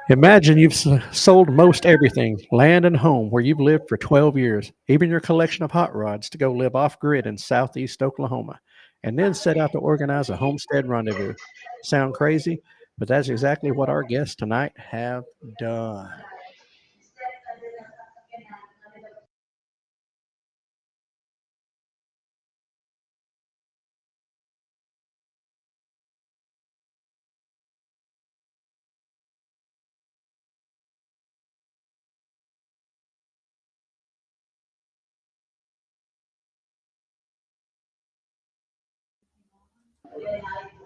Imagine you've sold most everything, land and home, where you've lived for 12 years, even your collection of hot rods, to go live off grid in southeast Oklahoma, and then set out to organize a homestead rendezvous. Sound crazy? But that's exactly what our guests tonight have done.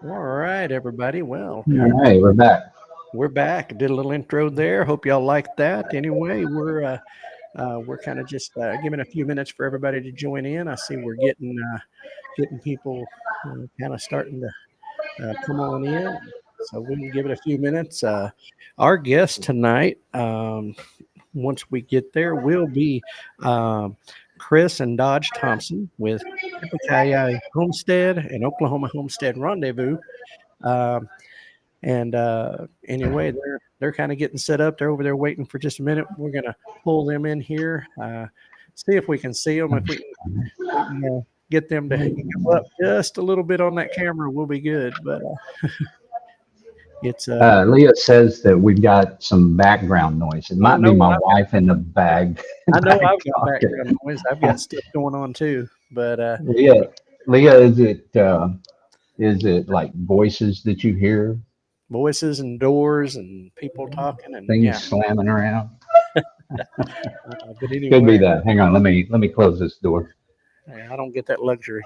All right, everybody. Well, All right, we're back. we're back. Did a little intro there. Hope y'all liked that. Anyway, we're kind of just giving a few minutes for everybody to join in. I see we're getting people kind of starting to come on in. So we'll give it a few minutes. Our guest tonight, once we get there, will be um, Chris and Dodge Thompson with Yippee Homestead and Oklahoma Homestead Rendezvous. Um, and anyway, they're kind of getting set up. They're over there waiting for just a minute. We're gonna pull them in here, see if we can see them. If we can get them to go up just a little bit on that camera, we'll be good. But it's Leah says that we've got some background noise. It oh might be no, my wife in the bag. I know back I've got talking. background noise. I've got stuff going on too. But Leah, is it like voices that you hear, voices and doors and people talking and things yeah. slamming around? But Could be anyway, that. Hang on, let me close this door. I don't get that luxury.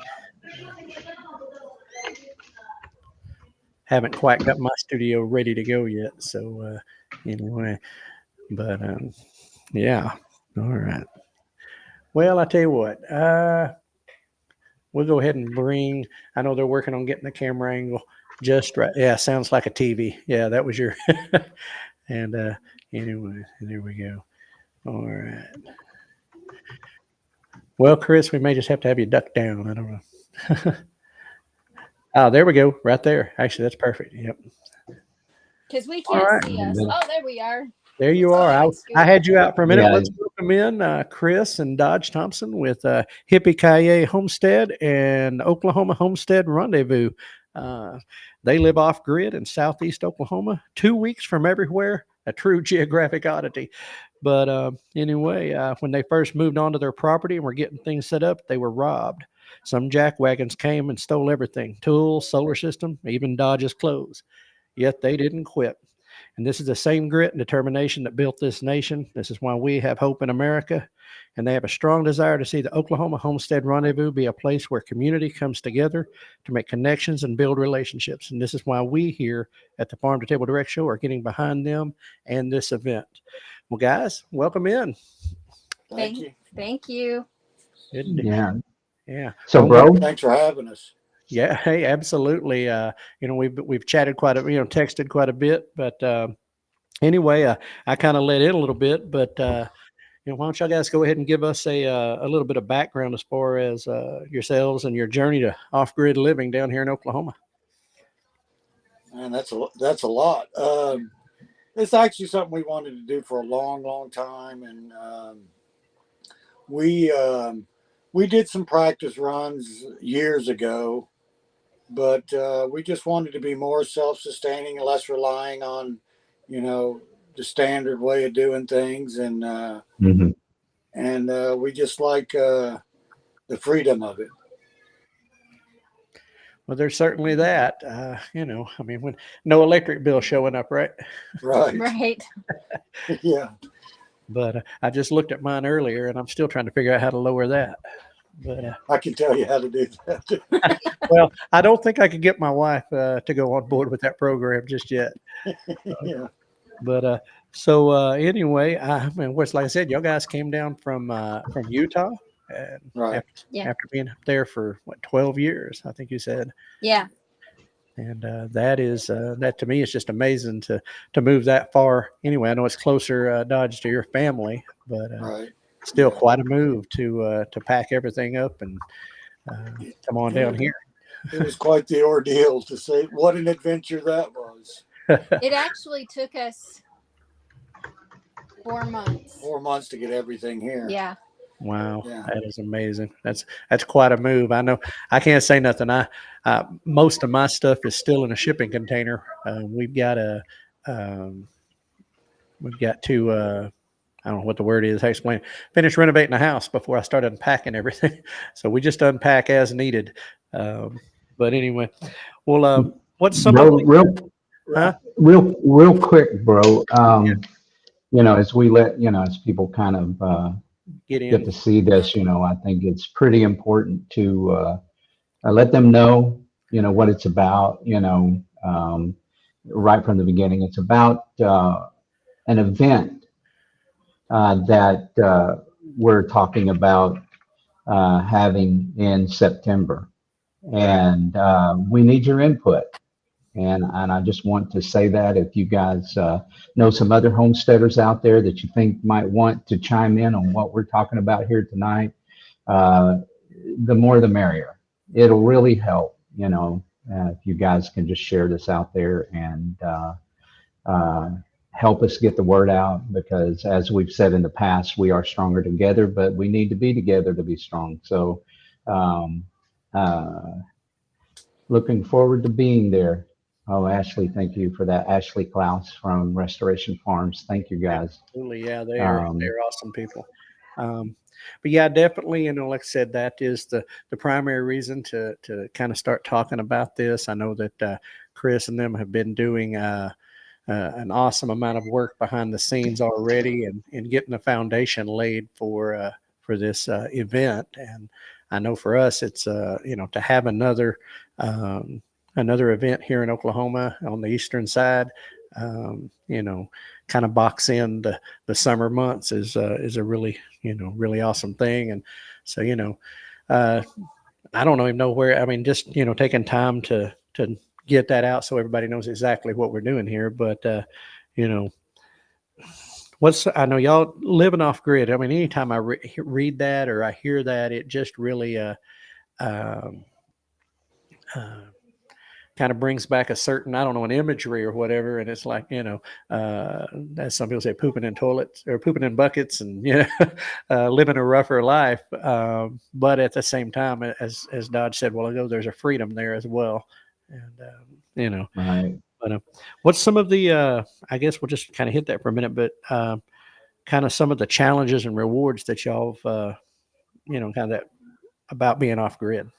Haven't quite got my studio ready to go yet. So anyway, but yeah. All right. Well, I tell you what. We'll go ahead and bring. I know they're working on getting the camera angle just right. Yeah, sounds like a TV. Yeah, that was your. And anyway, there we go. All right. Well, Chris, we may just have to have you duck down. I don't know. Oh, there we go. Right there. Actually, that's perfect. Yep. Because we All can't right. see us. Oh, there we are. There you All are. right, I Scoop. had you out for a minute. Yeah, Let's welcome in Chris and Dodge Thompson with Hippie Homestead and Oklahoma Homestead Rendezvous. Uh, they live off grid in southeast Oklahoma, 2 weeks from everywhere, a true geographic oddity. But anyway, when they first moved onto their property and were getting things set up, they were robbed. Some jack wagons came and stole everything: tools, solar system, even Dodge's clothes. Yet they didn't quit. And this is the same grit and determination that built this nation. This is why we have hope in America. And they have a strong desire to see the Oklahoma Homestead Rendezvous be a place where community comes together to make connections and build relationships. And this is why we here at the Farm to Table Direct Show are getting behind them and this event. Well, guys, welcome in. Thank you. Thank you. yeah. Yeah. So, bro, Thanks for having us. Yeah. Hey, absolutely. We've chatted quite a, texted quite a bit, but anyway, I kind of let in a little bit, but why don't y'all guys go ahead and give us a little bit of background as far as yourselves and your journey to off grid living down here in Oklahoma. Man, that's a lot. It's actually something we wanted to do for a long, long time, and we we did some practice runs years ago, but we just wanted to be more self-sustaining and less relying on, you know, the standard way of doing things, and mhm. we just like the freedom of it. Well, there's certainly that. I mean, when no electric bill showing up, right? Right. Right. Yeah. But I just looked at mine earlier, and I'm still trying to figure out how to lower that. But I can tell you how to do that. well, I don't think I could get my wife to go on board with that program just yet. Yeah. But so anyway, I mean, what's like I said, y'all guys came down from Utah, and Right. after being up there for what 12 years, I think you said. Yeah. And that is that to me is just amazing to move that far. Anyway, I know it's closer, Dodge, to your family, but Right. still quite a move to pack everything up and come on down here. It was quite the ordeal, to say what an adventure that was. It actually took us 4 months. 4 months to get everything here. Yeah. Wow, Yeah. that is amazing. That's quite a move. I know I can't say nothing. Most of my stuff is still in a shipping container. Um, we've got to I don't know what the word is. I explain. Finish renovating the house before I start unpacking everything. So we just unpack as needed. But anyway, well, what's some of Bro, the huh? real quick, bro. As we let, as people kind of Get get in? to see this, I think it's pretty important to let them know, what it's about, right from the beginning. It's about an event that we're talking about having in September. And we need your input. And I just want to say that if you guys know some other homesteaders out there that you think might want to chime in on what we're talking about here tonight, uh, the more the merrier. It'll really help, if you guys can just share this out there and help us get the word out, because as we've said in the past, we are stronger together, but we need to be together to be strong. So um, uh, looking forward to being there. Oh, Ashley, thank you for that. Ashley Klaus from Restoration Farms. Thank you guys. Absolutely, yeah, Um, they're awesome people. But yeah, definitely, like I said, that is the primary reason to kind of start talking about this. I know that Chris and them have been doing an awesome amount of work behind the scenes already, and getting the foundation laid for this event. And I know for us, it's to have another event here in Oklahoma on the eastern side. Kind of box in the summer months is a really really awesome thing. And so I don't even know where. I mean, just taking time to get that out so everybody knows exactly what we're doing here. But I know y'all living off grid. I mean, anytime I read that or I hear that, it just really um, uh, kind of brings back a certain, I don't know, an imagery or whatever. And it's like, as some people say, pooping in toilets or pooping in buckets, and, living a rougher life. But at the same time, as Dodge said a while ago, there's a freedom there as well. And, right. but what's some of the, I guess we'll just kind of hit that for a minute, but kind of some of the challenges and rewards that y'all have, kind of that about being off grid.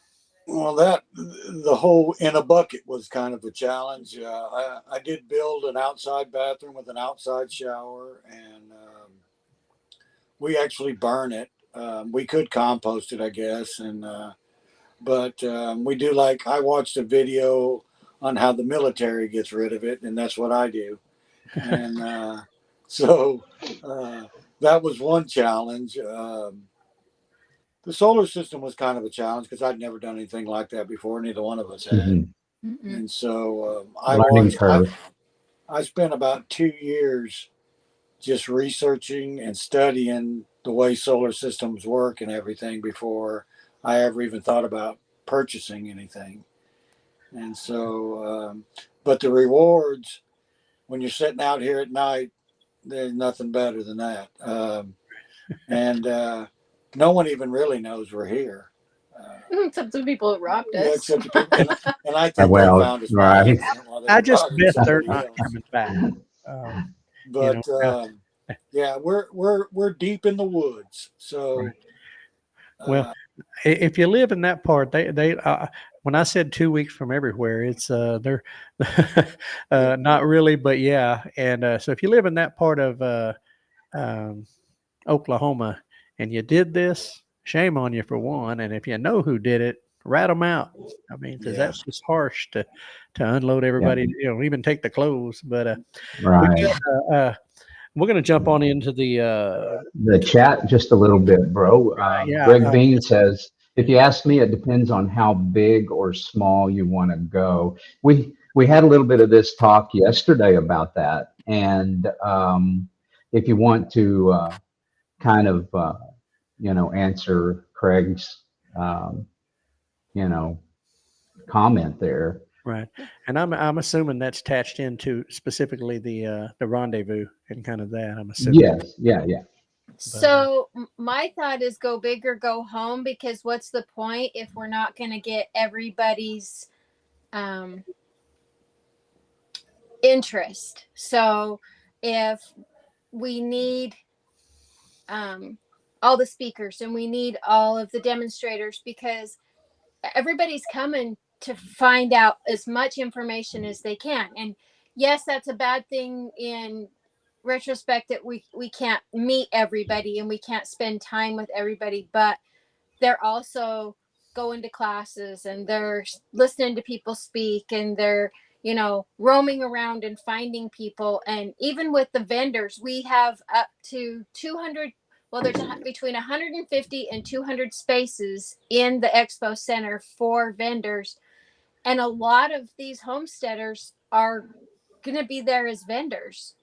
Well, the whole in a bucket was kind of a challenge. I did build an outside bathroom with an outside shower, and we actually burn it. We could compost it, I guess, but we do I watched a video on how the military gets rid of it, and that's what I do. And so that was one challenge. The solar system was kind of a challenge because I'd never done anything like that before. Neither one of us had. Mhm. And so Learning curve. I spent about 2 years just researching and studying the way solar systems work and everything before I ever even thought about purchasing anything. And so, but the rewards when you're sitting out here at night, there's nothing better than that. And no one even really knows we're here. Except the people who robbed Yeah, us. except the people, and I think they Well, found us by right. accident while they I were just robbing bet they're somebody not else. coming back. Um, But uh, yeah, we're deep in the woods. So well, uh, if you live in that part, they when I said 2 weeks from everywhere, it's they're not really, but yeah. And so if you live in that part of um, Oklahoma and you did this, shame on you for one. And if you know who did it, rat them out. I mean, because yeah, that's just harsh to unload Yeah, everybody, even take the clothes. But we right. got, we're going to jump on into the The chat just a little bit, bro. yeah. Greg Bean says, if you ask me, it depends on how big or small you want to go. We had a little bit of this talk yesterday about that, and if you want to kind of answer Craig's um, you know comment there, Right. And I'm assuming that's attached into specifically the rendezvous and kind of that, I'm assuming. Yes, yeah. So my thought is go big or go home, because what's the point if we're not going to get everybody's interest? So if we need all the speakers and we need all of the demonstrators, because everybody's coming to find out as much information as they can. And yes, that's a bad thing in retrospect, that we can't meet everybody and we can't spend time with everybody, but they're also going to classes and they're listening to people speak and they're, roaming around and finding people. And even with the vendors, we have up to 200, well, there's between 150 and 200 spaces in the expo center for vendors. And a lot of these homesteaders are going to be there as vendors,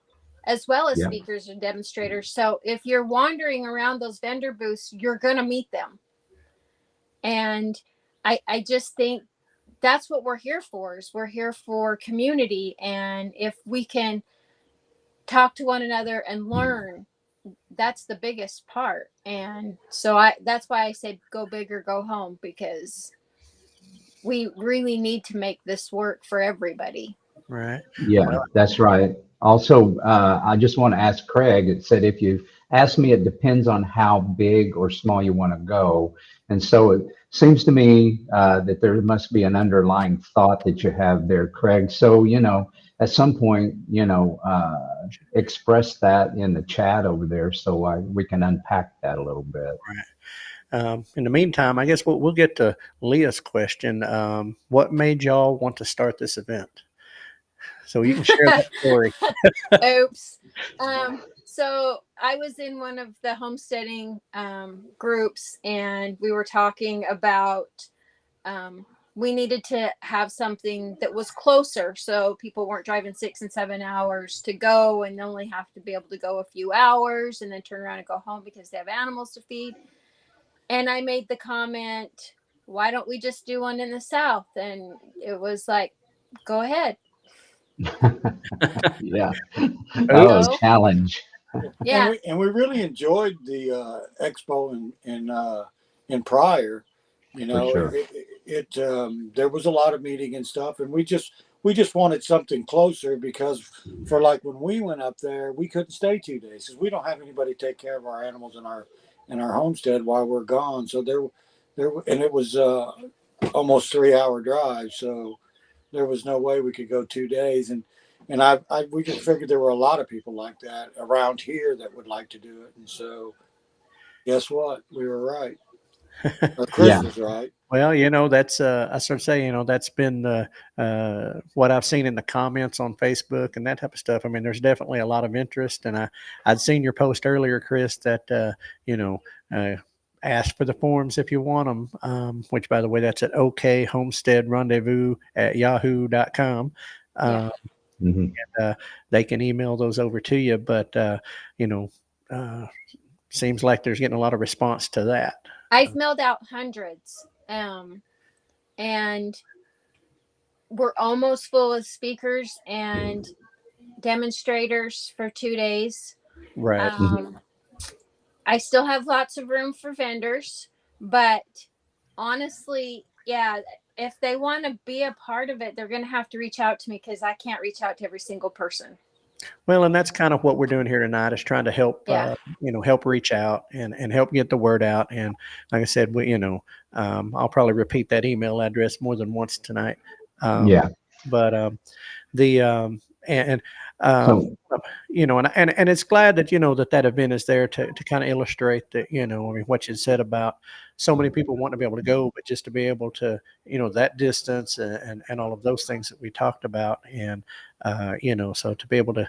as well as Yeah. speakers and demonstrators. So if you're wandering around those vendor booths, you're going to meet them. And I just think that's what we're here for, is we're here for community. And if we can talk to one another and learn, that's the biggest part. And so that's why I say go big or go home, because we really need to make this work for everybody. Right. Yeah, that's right. Also, I just want to ask Craig, it said, if you ask me, it depends on how big or small you want to go. And so it seems to me that there must be an underlying thought that you have there, Craig. So, at some point, express that in the chat over there so we can unpack that a little bit. Right. In the meantime, I guess we'll get to Leah's question. What made y'all want to start this event? So you can share that story. Oops. So I was in one of the homesteading groups, and we were talking about we needed to have something that was closer, so people weren't driving 6 and 7 hours to go and only have to be able to go a few hours and then turn around and go home because they have animals to feed. And I made the comment, why don't we just do one in the South? And it was like, go ahead. Yeah. Oh, challenge. Yeah. And we really enjoyed the expo in Pryor. For sure. There was a lot of meeting and stuff, and we just wanted something closer, because for like when we went up there, we couldn't stay 2 days because we don't have anybody take care of our animals in our homestead while we're gone. So and it was almost 3-hour drive, so there was no way we could go 2 days. And we just figured there were a lot of people like that around here that would like to do it. And so guess what? We were right. Or Chris was right. Well, that's I sort of say, that's been what I've seen in the comments on Facebook and that type of stuff. I mean, there's definitely a lot of interest, and I'd seen your post earlier, Chris, that ask for the forms if you want them. Which, by the way, that's at OK Homestead Rendezvous at yahoo.com. Mm-hmm. And they can email those over to you, but seems like there's getting a lot of response to that. I've mailed out hundreds, and we're almost full of speakers and demonstrators for 2 days. Right. I still have lots of room for vendors, but honestly, yeah, if they want to be a part of it, they're going to have to reach out to me, because I can't reach out to every single person. Well, and that's kind of what we're doing here tonight, is trying to help, help reach out and help get the word out. And like I said, I'll probably repeat that email address more than once tonight. But and it's glad that that event is there to kind of illustrate that, what you said about so many people wanting to be able to go, but just to be able to, that distance and all of those things that we talked about. And, so to be able to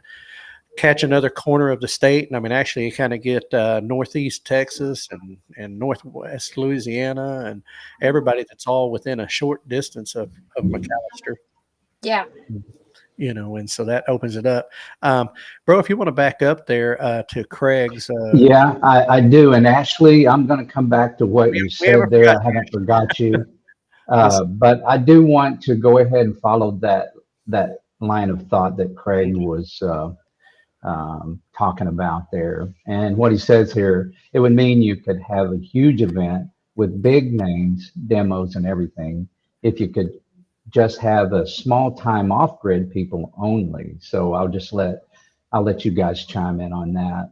catch another corner of the state. And I mean, actually you kind of get Northeast Texas and Northwest Louisiana and everybody that's all within a short distance of McAlester. Yeah. And so that opens it up. Bro, if you want to back up there to Craig's. I do. And Ashley, I'm going to come back to what you said there. I haven't forgot you. But I do want to go ahead and follow that line of thought that Craig was talking about there. And what he says here, it would mean you could have a huge event with big names, demos, and everything if you could just have a small time off grid people only. So I'll let you guys chime in on that.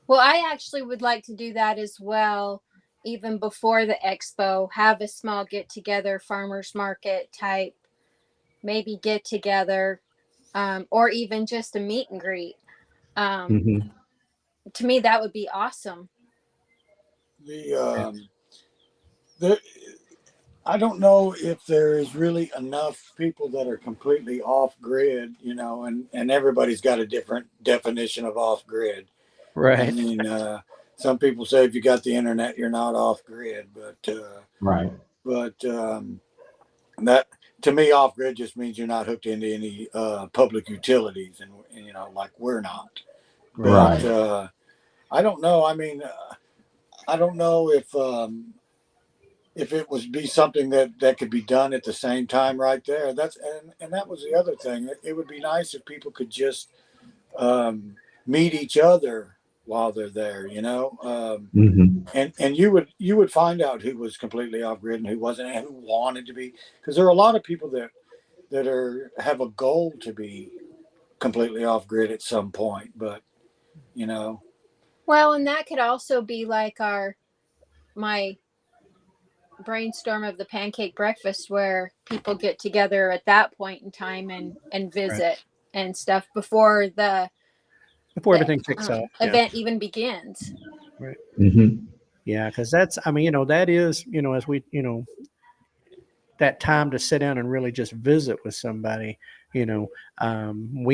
Well, I actually would like to do that as well, even before the expo, have a small get together, farmers market type, maybe get together, or even just a meet and greet. Mhm. To me, that would be awesome. The I don't know if there is really enough people that are completely off grid, you know, and everybody's got a different definition of off grid. I Right. mean, some people say if you got the internet, you're not off grid, Right. but that to me, off grid just means you're not hooked into any public utilities, and you know, like we're not. Right. But I don't know. I mean, I don't know if it was be something that could be done at the same time right there. And that was the other thing. It would be nice if people could just meet each other while they're there, you know. Mhm. And you would find out who was completely off grid and who wasn't, and who wanted to be, because there are a lot of people that have a goal to be completely off grid at some point, but you know. Well, and that could also be like my brainstorm of the pancake breakfast, where people get together at that point in time and Right. visit and stuff before Before the everything kicks off. Yeah. event even begins. Right. Mhm. Yeah. Because that's, I mean, that is, as we, that time to sit down and really just visit with somebody, we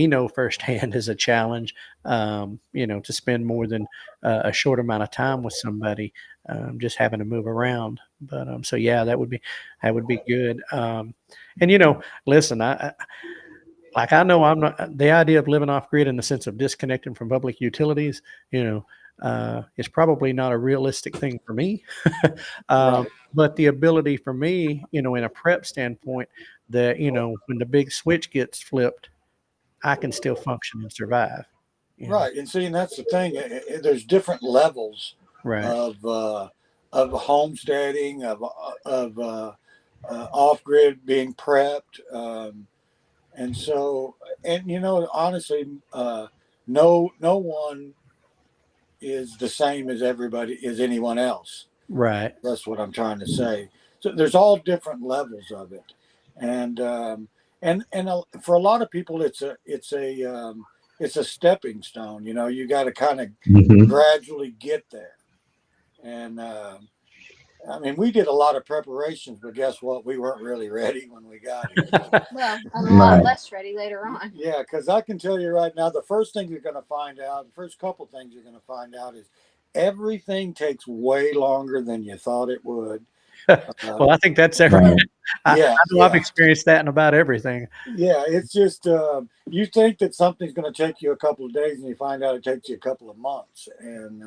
know firsthand is a challenge, to spend more than a short amount of time with somebody, just having to move around. But so yeah, that would be good. And listen, I know I'm not, the idea of living off grid in the sense of disconnecting from public utilities, is probably not a realistic thing for me. Right. But the ability for me, in a prep standpoint, that, when the big switch gets flipped, I can still function and survive. Right, and see, and that's the thing. There's different levels Right. of homesteading, of off grid being prepped, and so, and honestly, no one is the same as anyone else. Right. That's what I'm trying to say. So there's all different levels of it, and for a lot of people, it's a stepping stone. You know, you got to kind of Mhm. gradually get there. And I mean, we did a lot of preparations, but guess what? We weren't really ready when we got here. Well, a lot Right. less ready later on. Yeah, because I can tell you right now, the first thing you're going to find out, the first couple things you're going to find out is everything takes way longer than you thought it would. Well, I think that's every. Right. I Yeah, know I've yeah. experienced that in about everything. Yeah, it's just you think that something's going to take you a couple of days, and you find out it takes you a couple of months, and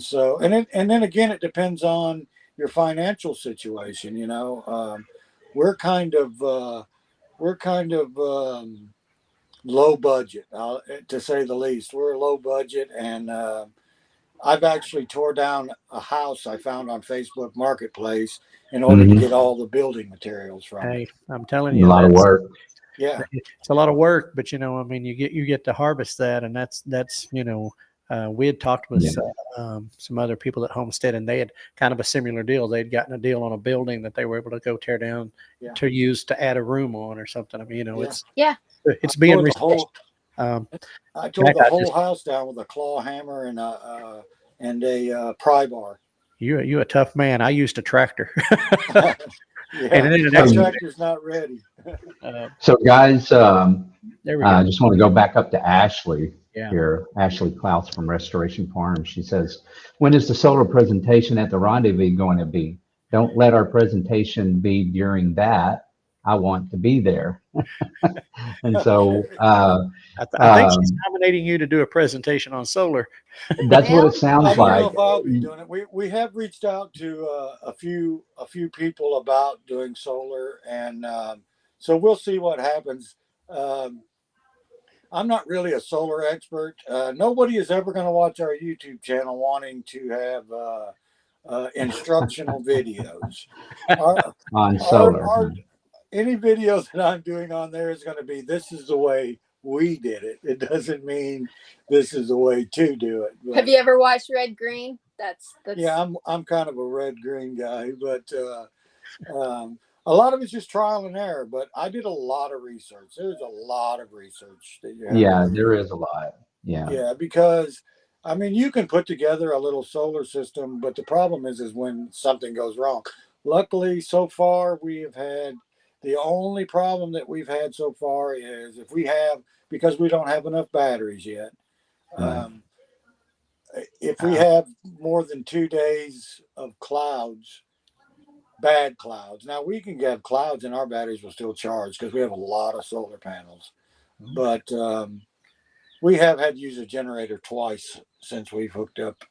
so and then again, it depends on your financial situation. You know, we're kind of low budget, to say the least. We're low budget, and I've actually tore down a house I found on Facebook Marketplace in order to Mhm. get all the building materials from it. Hey, I'm telling A you, lot of work. Yeah. it's a lot of work, but I mean, you get to harvest that, and that's we had talked with Yeah. some other people at Homestead, and they had kind of a similar deal. They'd gotten a deal on a building that they were able to go tear down Yeah. to use to add a room on or something. I mean, Yeah. Yeah. it's being tore the restored. whole I tore Jack, the whole house down with a claw hammer and a pry bar. you a tough man. I used a tractor, Yeah, and it my actually, tractor's not ready. So guys, there we I go. just want to go back up to Ashley Yeah. here. Ashley Klaus from Restoration Farms. She says, when is the solar presentation at the rendezvous going to be? Don't let our presentation be during that. I want to be there. And so I think she's nominating you to do a presentation on solar. that's what Well, it sounds I don't know like. if I'll be doing it. We have reached out to a few people about doing solar, and so we'll see what happens. Um, I'm not really a solar expert. Nobody is ever going to watch our YouTube channel wanting to have instructional videos. Our, On our, solar. our, any videos that I'm doing on there is going to be, this is the way we did it. It doesn't mean this is the way to do it. But, have you ever watched Red Green? That's yeah, I'm kind of a red green guy, but a lot of it's just trial and error. But I did a lot of research. There's a lot of research that you have to Yeah, there do. is a lot. Yeah. Yeah, because I mean, you can put together a little solar system, but the problem is when something goes wrong. Luckily, so far we have had, the only problem that we've had so far is if we have, because we don't have enough batteries yet. Right. Um, if we have more than 2 days of clouds, bad clouds. Now we can have clouds and our batteries will still charge because we have a lot of solar panels. But we have had to use a generator twice since we've hooked up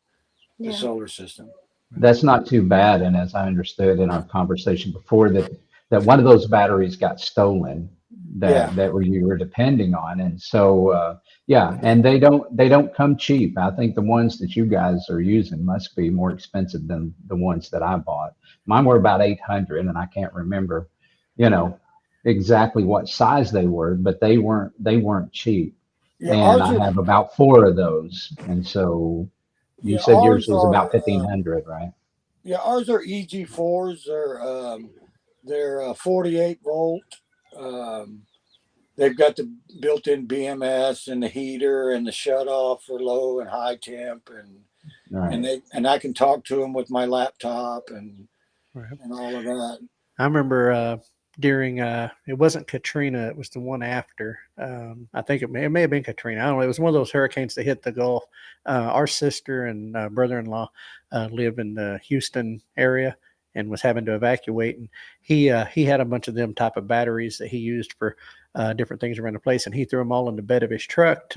the yeah. solar system. That's not too bad. And as I understood in our conversation before, that one of those batteries got stolen Yeah. that you were depending on. And so yeah, and they don't come cheap. I think the ones that you guys are using must be more expensive than the ones that I bought. Mine were about 800, and I can't remember, you know, exactly what size they were, but they weren't cheap. Yeah. And Ours I are, have about four of those. And so you yeah, said yours ours was are, about 1500, right? yeah, ours are EG4s. They're 48 volt. Um, they've got the built-in BMS and the heater and the shut-off for low and high temp, Right. and I can talk to them with my laptop Right. and all of that. I remember during it wasn't Katrina, it was the one after. I think it may have been Katrina. I don't know. It was one of those hurricanes that hit the Gulf. Our sister and brother-in-law live in the Houston area and was having to evacuate. And he had a bunch of them type of batteries that he used for different things around the place, and he threw them all in the bed of his truck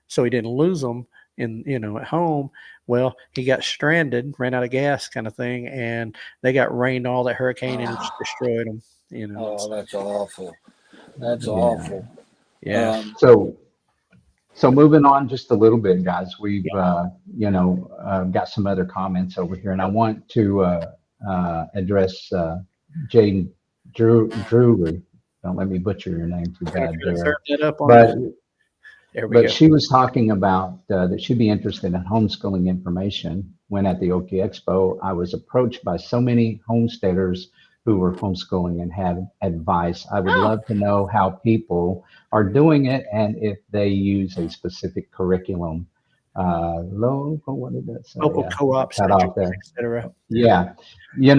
so he didn't lose them at home. Well, he got stranded, ran out of gas, kind of thing, and they got rained all that hurricane and it just destroyed them. Oh, that's awful. That's Yeah. awful. Yeah. So moving on just a little bit, guys, we've Yeah. got some other comments over here, and I want to address Jane Drury. Don't let me butcher your name too We're gonna bad try to serve there. that up on But there we but go. she was talking about that she'd be interested in homeschooling information. When at the Okie Expo, I was approached by so many homesteaders who were homeschooling and had advice. I would Oh, love to know how people are doing it and if they use a specific curriculum. What did that say? Local Yeah, co-ops, cut off education, there. et cetera. Yeah. Yeah,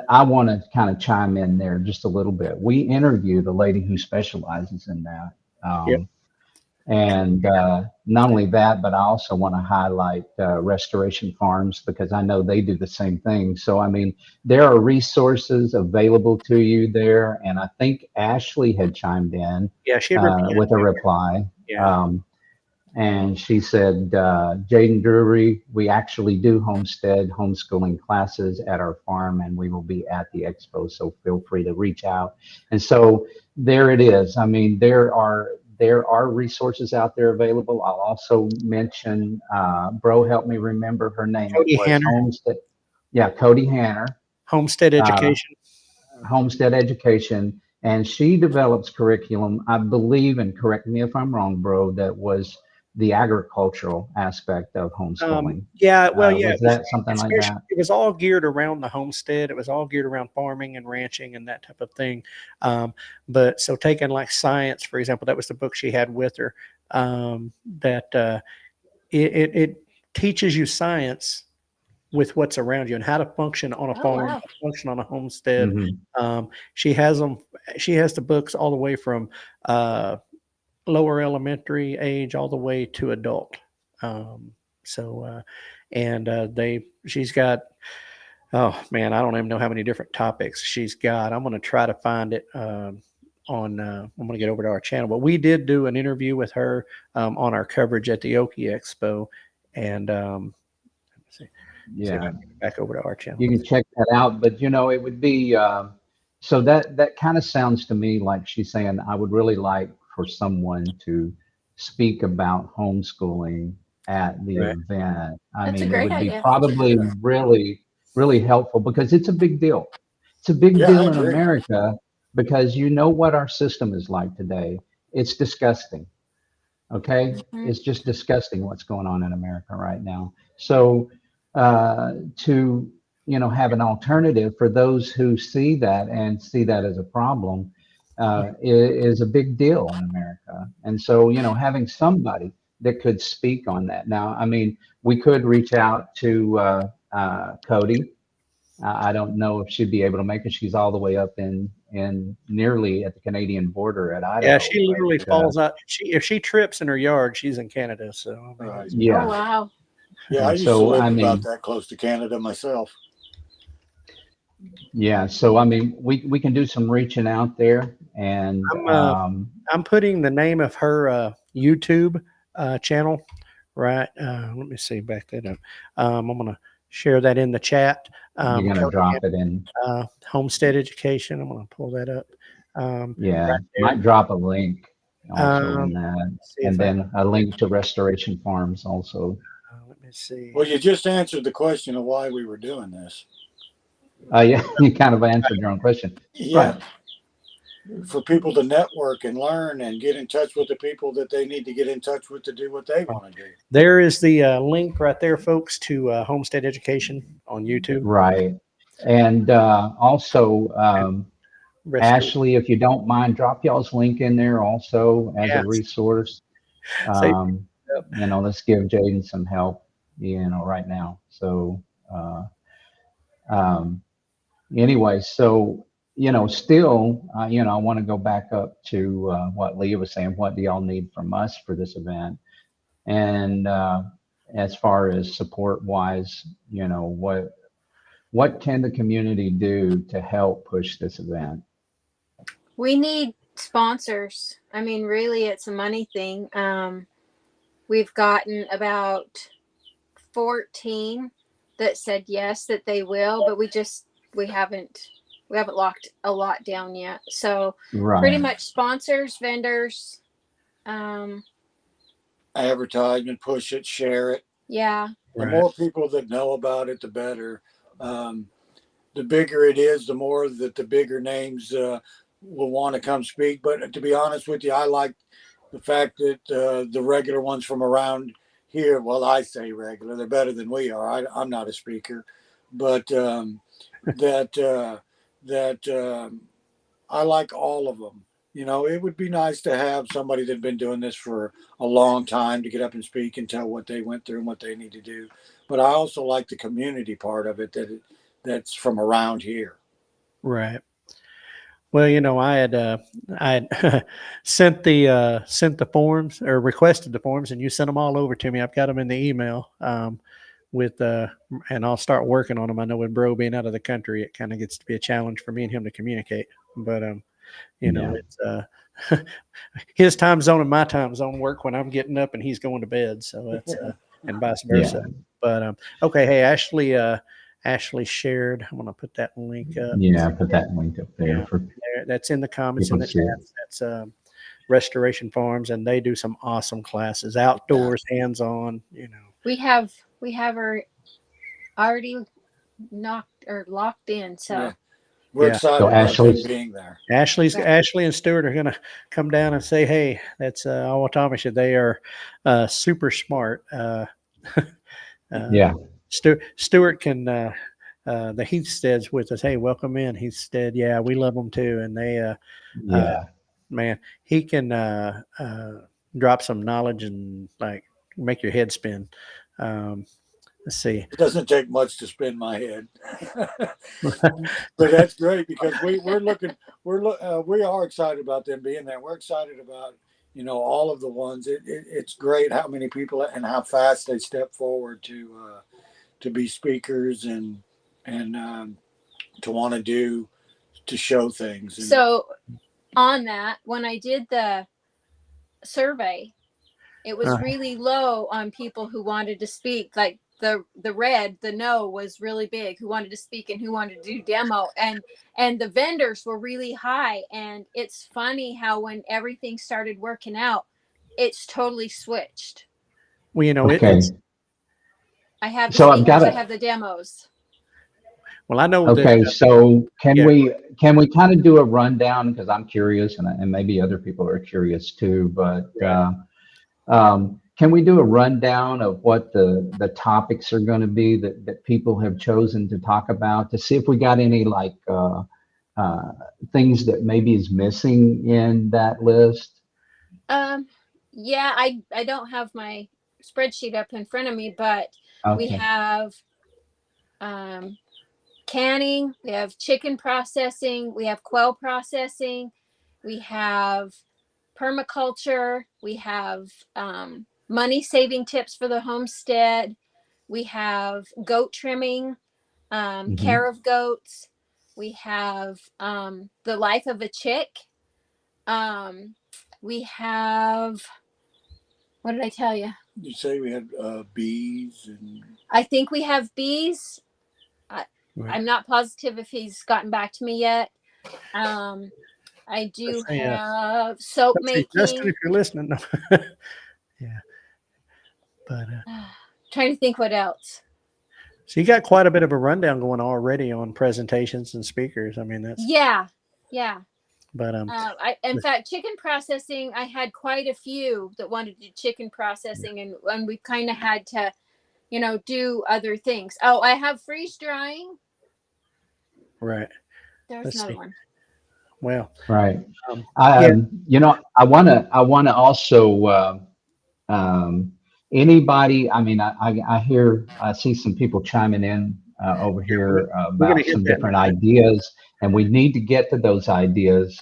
I want to kind of chime in there just a little bit. We interviewed a lady who specializes in that. Yep. And not only that, but I also want to highlight Restoration Farms because I know they do the same thing. So, I mean, there are resources available to you there. And I think Ashley had chimed in Yeah. She had replied. with a reply. Yeah. Um, and she said, Jaden Drury, we actually do homestead homeschooling classes at our farm, and we will be at the expo. So feel free to reach out. And so there it is. I mean, there are resources out there available. I'll also mention, Bro, help me remember her name. It Cody was Hanner, Homestead. Yeah, Cody Hanner, Homestead uh, Education. Homestead Education. And she develops curriculum, I believe, and correct me if I'm wrong, Bro, that was the agricultural aspect of homeschooling. Yeah. Well, yeah. Was that something like Especially that? it was all geared around the homestead. It was all geared around farming and ranching and that type of thing. But so taking like science, for example, that was the book she had with her. That it teaches you science with what's around you and how to function on a oh farm, how wow. to function on a homestead. Hmm. She has them. She has the books all the way from lower elementary age all the way to adult. Um, she's got, oh man, I don't even know how many different topics she's got. I'm going to try to find it on I'm going to get over to our channel, but we did do an interview with her on our coverage at the Okie Expo, and let's see if I Yeah, can get back over to our channel. you can check that out. But it would be so that kind of sounds to me like she's saying, I would really like for someone to speak about homeschooling at the Right. event. I That's a mean, it great would be idea. probably Yeah. really, really helpful because it's a big deal. It's a big Yeah, I deal in agree. America because you know what our system is like today. It's disgusting. Okay, Mhm. it's just disgusting what's going on in America right now. So to have an alternative for those who see that and see that as a problem is a big deal in America. And so having somebody that could speak on that. Now, I mean, we could reach out to Cody. I don't know if she'd be able to make it. She's all the way up in nearly at the Canadian border at Yeah, Idaho. she literally But, falls out. If she trips in her yard, she's in Canada. So I mean, Right. Oh, yeah. wow. Yeah, I And used to so, live I about mean, that close to Canada myself. yeah. So, I mean, we can do some reaching out there and, I'm putting the name of her YouTube channel. Right. Let me see. Back that up. I'm going to share that in the chat. you're going to Cody drop it in. Homestead Education. I'm going to pull that up. Yeah. Right there. Might drop a link also in Um, that. see And if I, then a link to Restoration Farms also. let me see. Well, you just answered the question of why we were doing this. Yeah, you kind of answered your own question. Yeah, Right. for people to network and learn and get in touch with the people that they need to get in touch with to do what they want to do. There is the link right there, folks, to Homestead Education on YouTube. Right. And also, Restore. Ashley, if you don't mind, drop y'all's link in there also as a Yes. resource. Say, Let's give Jaden some help, right now. So, um, anyway, so, still, I want to go back up to what Leah was saying. What do y'all need from us for this event? And as far as support wise, what can the community do to help push this event? We need sponsors. I mean, really, it's a money thing. We've gotten about 14 that said yes, that they will, but we haven't locked a lot down yet. So pretty Right. much sponsors, vendors. Advertisement, push it, share it. Yeah. The right. more people that know about it, the better. The bigger it is, the more that the bigger names will want to come speak. But to be honest with you, I like the fact that the regular ones from around here, well, I say regular, they're better than we are. I'm not a speaker, but that I like all of them. It would be nice to have somebody that's been doing this for a long time to get up and speak and tell what they went through and what they need to do. But I also like the community part of it that's from around here. Right. Well, I had sent the forms or requested the forms, and you sent them all over to me. I've got them in the email with and I'll start working on them. I know with Bro being out of the country, it kind of gets to be a challenge for me and him to communicate. But Yeah. it's his time zone and my time zone work when I'm getting up and he's going to bed. So it's and vice versa. Yeah. But okay, hey Ashley shared. I'm gonna put that link up. Yeah. Put that link up there Yeah. for That's in the comments people in to the see. chat. That's Restoration Farms, and they do some awesome classes, outdoors, hands-on. We have her already knocked or locked in. So Yeah. We're Yeah. excited So about them Ashley's being there. Ashley and Stuart are gonna come down and say, "Hey, that's Awatamisha. They are super smart." Yeah. Stuart can the Heathsteads with us. Hey, welcome in, Heathstead. Yeah, we love them too, and they Yeah. man, he can drop some knowledge and like make your head spin. Let's see. It doesn't take much to spin my head, but that's great because we are excited about them being there. We're excited about all of the ones. It's great how many people and how fast they step forward to be speakers and to want to show things. And So on that, when I did the survey, it was really low on people who wanted to speak. Like the no was really big, who wanted to speak and who wanted to do demo, and the vendors were really high. And it's funny how when everything started working out, it's totally switched. Well, you know, Okay. I have the So I've speakers, got I it. have the demos. well, I know Okay, that. so can Yeah. we kind of do a rundown, because I'm curious, and maybe other people are curious too, but Right. can we do a rundown of what the topics are going to be that people have chosen to talk about, to see if we got any like things that maybe is missing in that list? Yeah, I don't have my spreadsheet up in front of me, but we Okay. have canning, we have chicken processing, we have quail processing, we have permaculture, we have money saving tips for the homestead, we have goat trimming, care of goats, we have the life of a chick, we have, what did I tell you? You say we had bees and I think we have bees. Right. I'm not positive if he's gotten back to me yet. I do Let's see, have soap let's see, Justin, making. if you're listening. No. Yeah, but Trying to think what else. so you got quite a bit of a rundown going already on presentations and speakers. I mean, that's Yeah. but In fact, chicken processing, I had quite a few that wanted to do chicken processing, and we kind of had to, do other things. Oh, I have freeze drying. right. There's Let's another see. one. Right. Yeah. I want to also anybody. I mean, I see some people chiming in over here We're gonna about hit some that. different ideas, and we need to get to those ideas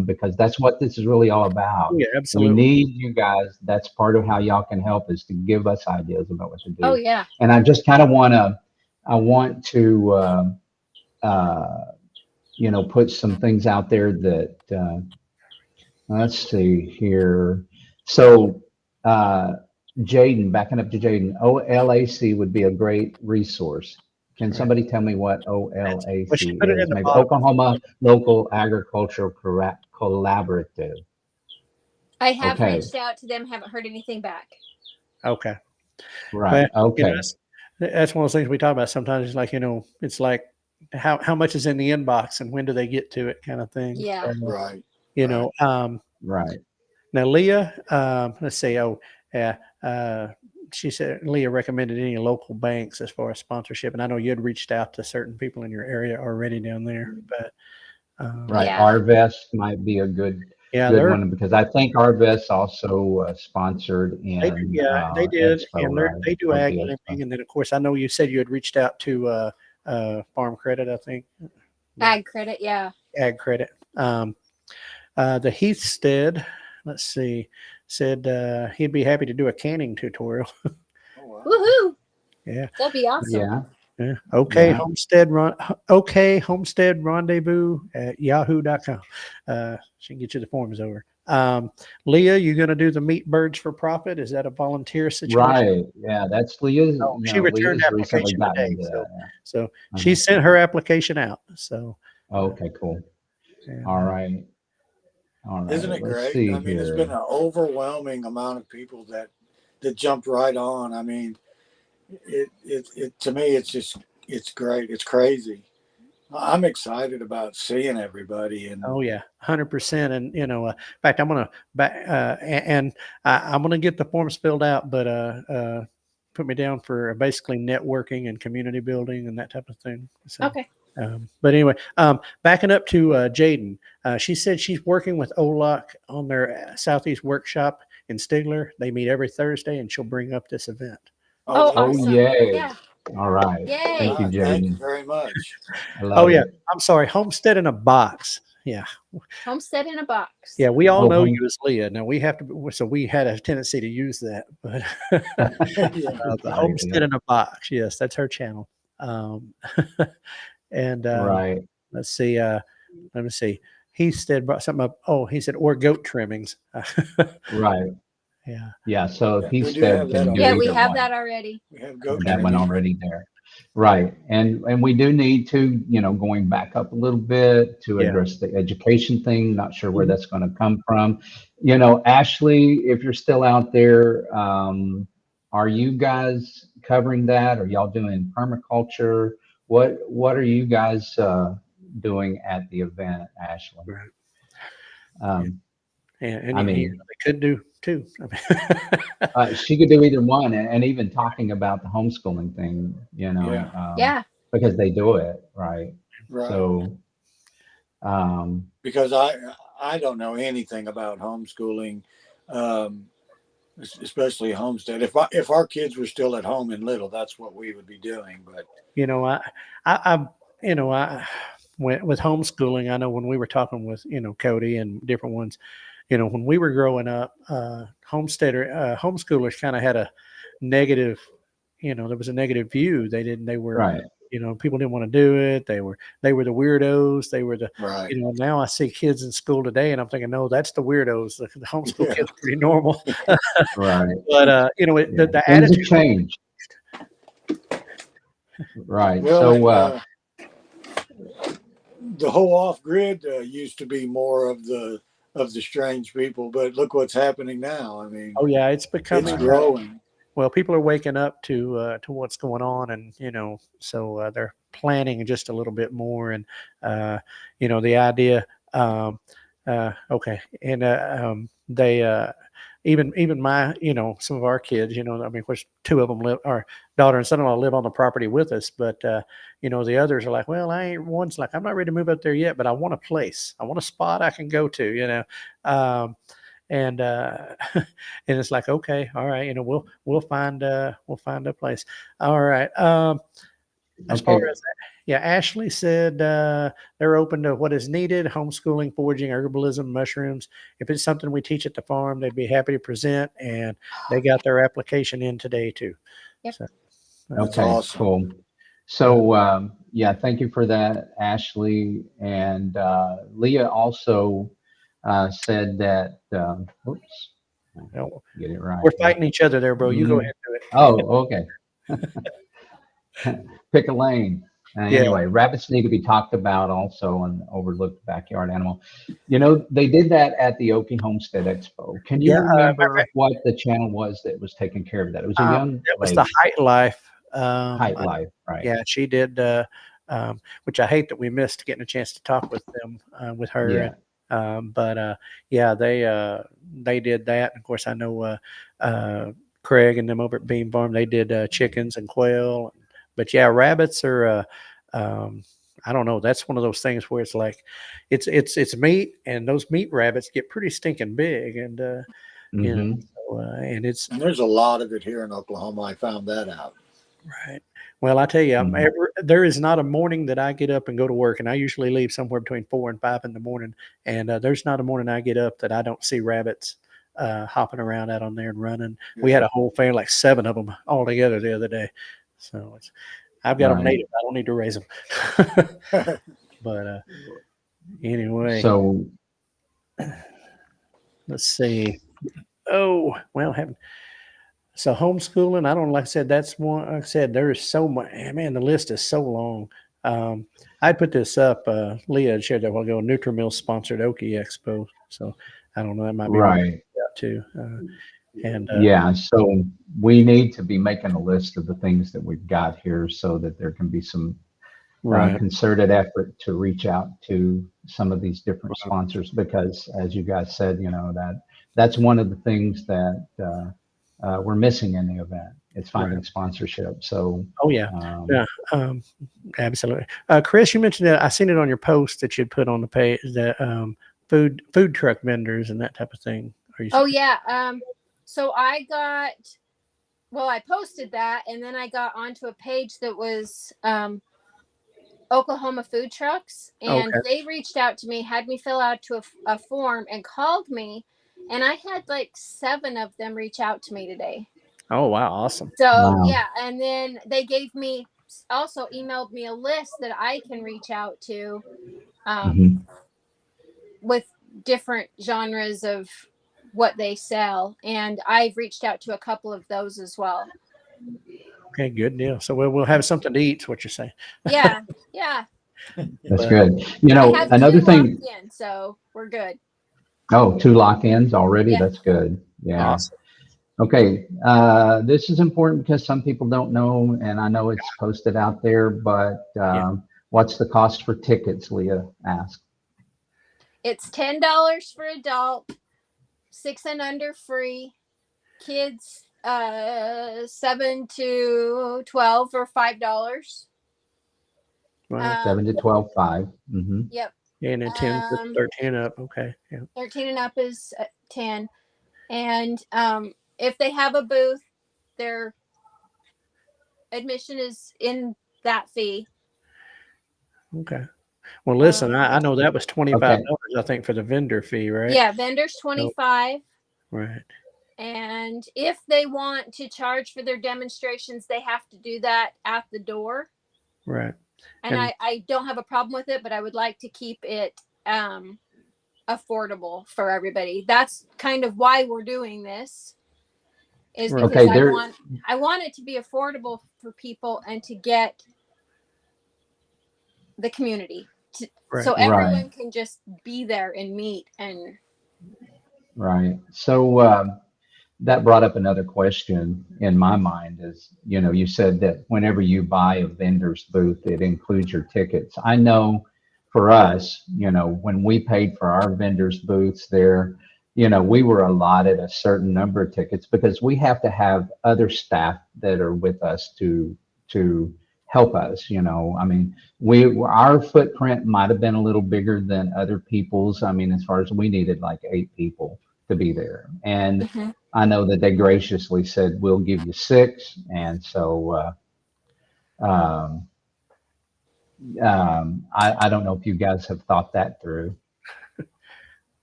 because that's what this is really all about. Yeah, We absolutely. need you guys. That's part of how y'all can help, is to give us ideas about what to do. Oh yeah. And I just kind of I want to put some things out there that let's see here. So Jaden, backing up to Jaden, OLAC would be a great resource. Can Right. somebody tell me what Well, she OLAC put it in is? the Maybe bottom. Oklahoma Local Agricultural Collaborative. I have Okay. reached out to them, haven't heard anything back. Okay. Right. Well, Okay. that's one of those things we talk about sometimes. It's like, it's like how much is in the inbox and when do they get to it, kind of thing. Yeah. right. Right. Now Leah, let's see. Oh, yeah. She said Leah recommended any local banks as far as sponsorship, and I know you had reached out to certain people in your area already down there, but Right. Yeah. Arvest might be a good one, because I think Arvest also sponsored they do, in they did, Expo, and right? they do Or ag the lending, Expo. and then of course I know you said you had reached out to Farm Credit, I think. Ag credit, yeah. Ag Credit. The Heathstead, let's see, said he'd be happy to do a canning tutorial. Oh, wow. Woohoo! Yeah. That'd be awesome. Yeah. Yeah. Okay. Yeah. Homestead Rendezvous at yahoo.com. She can get you the forms over. Leah, you going to do the meat birds for profit? Is that a volunteer situation? Right. Yeah. That's Leah's. Oh, she returned Leah's recently application gotten today. into that. Yeah. So she sent her application out. So. Okay. Cool. And, All right. All right. Isn't it Let's great? see I mean, it's here. been an overwhelming amount of people that jumped right on. I mean, it to me, it's great. It's crazy. I'm excited about seeing everybody. And oh yeah, 100%. And in fact, I'm gonna I'm gonna get the forms filled out, but put me down for basically networking and community building and that type of thing. So, Okay. but anyway, backing up to Jaden, she said she's working with OLOC on their Southeast workshop in Stigler. They meet every Thursday, and she'll bring up this event. Oh, Oh, awesome. yay. Yeah. All right. Yay. Thank you, thank you Jaden. very much. I love Yeah, it. I'm sorry, Homestead in a Box. Yeah. Homestead in a box. Yeah, we all know home- you as Leah. Now we have to, so we had a tendency to use that, but the Right, Homestead yeah. in a Box. Yes, that's her channel. And Right. let's see. Let me see. he said brought something up. Oh, he said or goat trimmings. Right. Yeah. Yeah. So Yeah, if he we do have said that can do Yeah, already. we either have one. that already. We have goat That one trimming. already there. Right. And we do need to, going back up a little bit to Yeah. address the education thing. Not sure where Mhm. that's going to come from. Ashley, if you're still out there, are you guys covering that? Are y'all doing permaculture? What are you guys doing at the event, Ashley? Right. Um, And I they mean, could do too. I mean, she could do either one, and even talking about the homeschooling thing, Yeah, Yeah. because they do it right. right. So, um, Because I don't know anything about homeschooling, um, especially homestead. If our kids were still at home and little, that's what we would be doing. But you know, I with homeschooling, I know when we were talking with, Cody and different ones, when we were growing up, homeschoolers kind of had a negative, there was a negative view. They were, right. people didn't want to do it. They were the weirdos. They were the, right, now I see kids in school today and I'm thinking, no, that's the weirdos. The homeschool yeah, kids are pretty normal. Right. But, Yeah. the Things have attitude, changed. Right. well, So, and the whole off grid used to be more of the strange people, but look what's happening now. I mean, oh yeah, it's it's becoming, right. growing. well, people are waking up to what's going on, and so they're planning just a little bit more, and the idea. Okay, and they even my some of our kids, I mean, which two of them live, our daughter and son-in-law live on the property with us, but the others are like, well, I ain't. One's like, I'm not ready to move up there yet, but I want a place, I want a spot I can go to, and and it's like, okay, all right, we'll find a place. All right. As far Okay. as yeah, Ashley said they're open to what is needed: homeschooling, foraging, herbalism, mushrooms. If it's something we teach at the farm, they'd be happy to present, and they got their application in today too. Yep. So That's Okay. awesome. Cool. So, yeah, thank you for that, Ashley. And Leah also said that, oops, get it right we're here. fighting each other there, bro. You go Mhm. ahead and do it. Oh, okay. Pick a lane. Yeah. Anyway, rabbits need to be talked about also, an overlooked backyard animal. They did that at the Okie Homestead Expo. Can you Yeah. remember what the channel was that was taking care of that? It was a young That was the lady, Height Life. Height Life, right? Yeah, she did. Which I hate that we missed getting a chance to talk with them, with her. Yeah. And, but yeah, they did that. Of course, I know Craig and them over at Beam Farm. They did chickens and quail. But yeah, rabbits are. I don't know. That's one of those things where it's like, it's meat, and those meat rabbits get pretty stinking big, and Hmm. and it's And there's a lot of it here in Oklahoma. I found that out. right. Well, I tell you, Hmm. there is not a morning that I get up and go to work, and I usually leave somewhere between 4 and 5 in the morning. And there's not a morning I get up that I don't see rabbits hopping around out on there and running. We Yeah. had a whole family, like 7 of them all together the other day. So I've got them Right. native. I don't need to raise them. But anyway, So, let's see. Oh, well, so homeschooling, I don't, like I said, that's one. Like I said, there is so much. Man, the list is so long. I put this up. Leah had shared that a while ago. Nutrimil sponsored Okie Expo, so I don't know. That might be one right. too. And Yeah. So we need to be making a list of the things that we've got here so that there can be some right, concerted effort to reach out to some of these different sponsors, because as you guys said, that's one of the things that we're missing in the event. It's right. finding sponsorship. So, Oh yeah, um, yeah, absolutely. Chris, you mentioned that I seen it on your post that you'd put on the page, that food truck vendors and that type of thing. Are you? Oh yeah. So I posted that, and then I got onto a page that was Oklahoma food trucks, and Okay. they reached out to me, had me fill out to a form, and called me, and I had like 7 of them reach out to me today. Oh wow, awesome. So wow. yeah, and then they also emailed me a list that I can reach out to. Mhm. with different genres of what they sell, and I've reached out to a couple of those as well. Okay, good deal. So we'll have something to eat. Is what you're saying? Yeah, yeah. That's But- good. You I know, have another two thing. locked in, so we're good. Oh, 2 lock-ins already. Yeah. That's good. Yeah. Awesome. Okay. This is important because some people don't know, and I know it's posted out there, but what's the cost for tickets, Leah asked? It's $10 for adult, 6 and under free. Kids 7 to 12 or $5. Wow. 7 to 12, 5. Mm-hmm. Yep. And then 10 to 13 up. Okay. Yeah. 13 and up is 10. And if they have a booth, their admission is in that fee. Okay. Well, listen, I know that was $25, Okay. I think, for the vendor fee, right? Yeah, vendors 25. Right. And if they want to charge for their demonstrations, they have to do that at the door. Right. And And- I don't have a problem with it, but I would like to keep it affordable for everybody. That's kind of why we're doing this, is Right. because Okay, I want it to be affordable for people and to get the community Right. so Right. everyone can just be there and meet. And Right. So that brought up another question in my mind is, you know, you said that whenever you buy a vendor's booth, it includes your tickets. I know for us, you know, when we paid for our vendor's booths there, you know, we were allotted a certain number of tickets because we have to have other staff that are with us to help us, you know. I mean, our footprint might have been a little bigger than other people's. I mean, as far as we needed like 8 people to be there. And I know that they graciously said, we'll give you 6. And so I don't know if you guys have thought that through.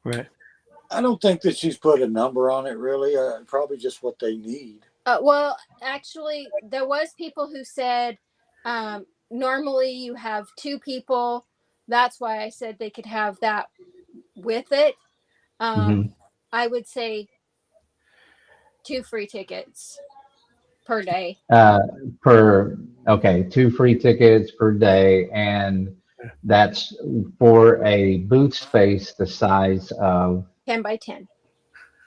Right. I don't think that she's put a number on it really. Probably just what they need. well, actually, there was people who said normally you have 2 people. That's why I said they could have that with it. I would say 2 free tickets per day. Okay, 2 free tickets per day. And that's for a booth space the size of 10 by 10.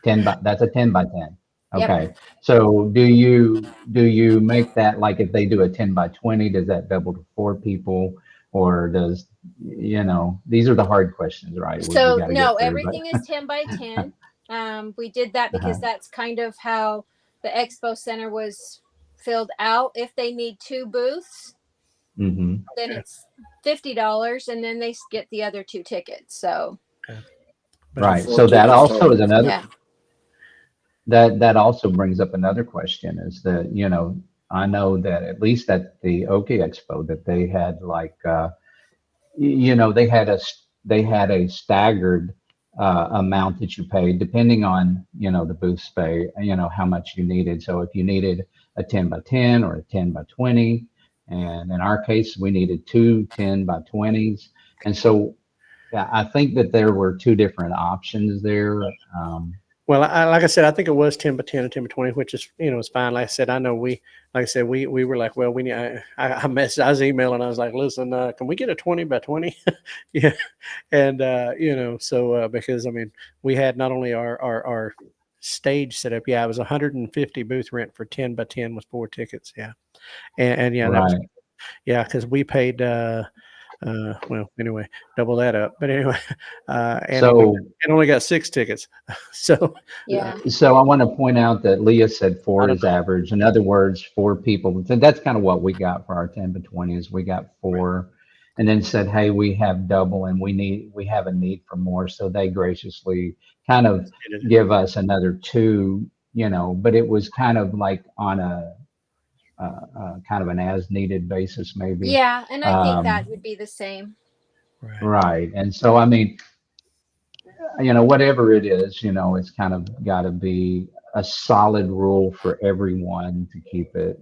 10 by, that's a 10 by 10. Yep. Okay. So do you make that, like if they do a 10 by 20, does that double to 4 people? Or does, you know, these are the hard questions, right? So We gotta no, get through, everything is 10 by 10. We did that because that's kind of how the expo center was filled out. If they need 2 booths, Mm-hmm. then it's $50, and then they get the other 2 tickets. So Right. Four So that tickets also total. is another, yeah. that also brings up another question is that, you know, I know that at least at the Okie Expo that they had like, you know, they had a staggered amount that you paid depending on, you know, the booth space, you know, how much you needed. So if you needed a 10 by 10 or a 10 by 20, and in our case, we needed 2 10 by 20s. And so yeah, I think that there were 2 different options there. Well, like I said, I think it was 10 by 10 and 10 by 20, which is, you know, it's fine. Like I said, I know we were like, well, we need, I was emailing, I was like, listen, can we get a 20 by 20? Yeah. And, you know, so, because I mean, we had not only our stage set up. Yeah. It was 150 booth rent for 10 by 10 with 4 tickets. Yeah. And yeah, that was, Right. yeah. Cause we paid, well, anyway, double that up. But anyway, and So it only got 6 tickets. So Yeah. So I want to point out that Leah said 4 I don't is average. In other words, 4 people. So that's kind of what we got for our 10 by 20s. We got 4, and then said, hey, we have double and we have a need for more. So they graciously kind of give us another 2, you know, but it was kind of like on a kind of an as needed basis, maybe. Yeah. And I think that would be the same. Right. And so, I mean, you know, whatever it is, you know, it's kind of got to be a solid rule for everyone to keep it,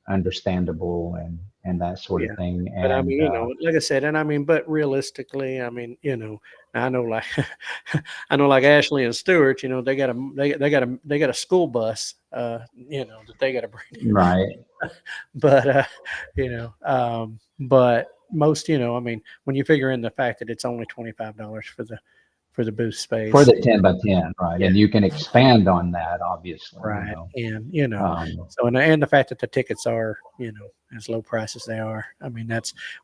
understandable and that sort of Yeah. thing. But I And mean, like I said, and I mean, but realistically, I mean, I know like I know like Ashley and Stewart, they got a school bus, that they got to bring. right, But but most, I mean, when you figure in the fact that it's only $25 for the booth for space, the 10 by 10, right, yeah, and you can expand on that, obviously. right, and Um, so and the fact that the tickets are as low price as they are, I mean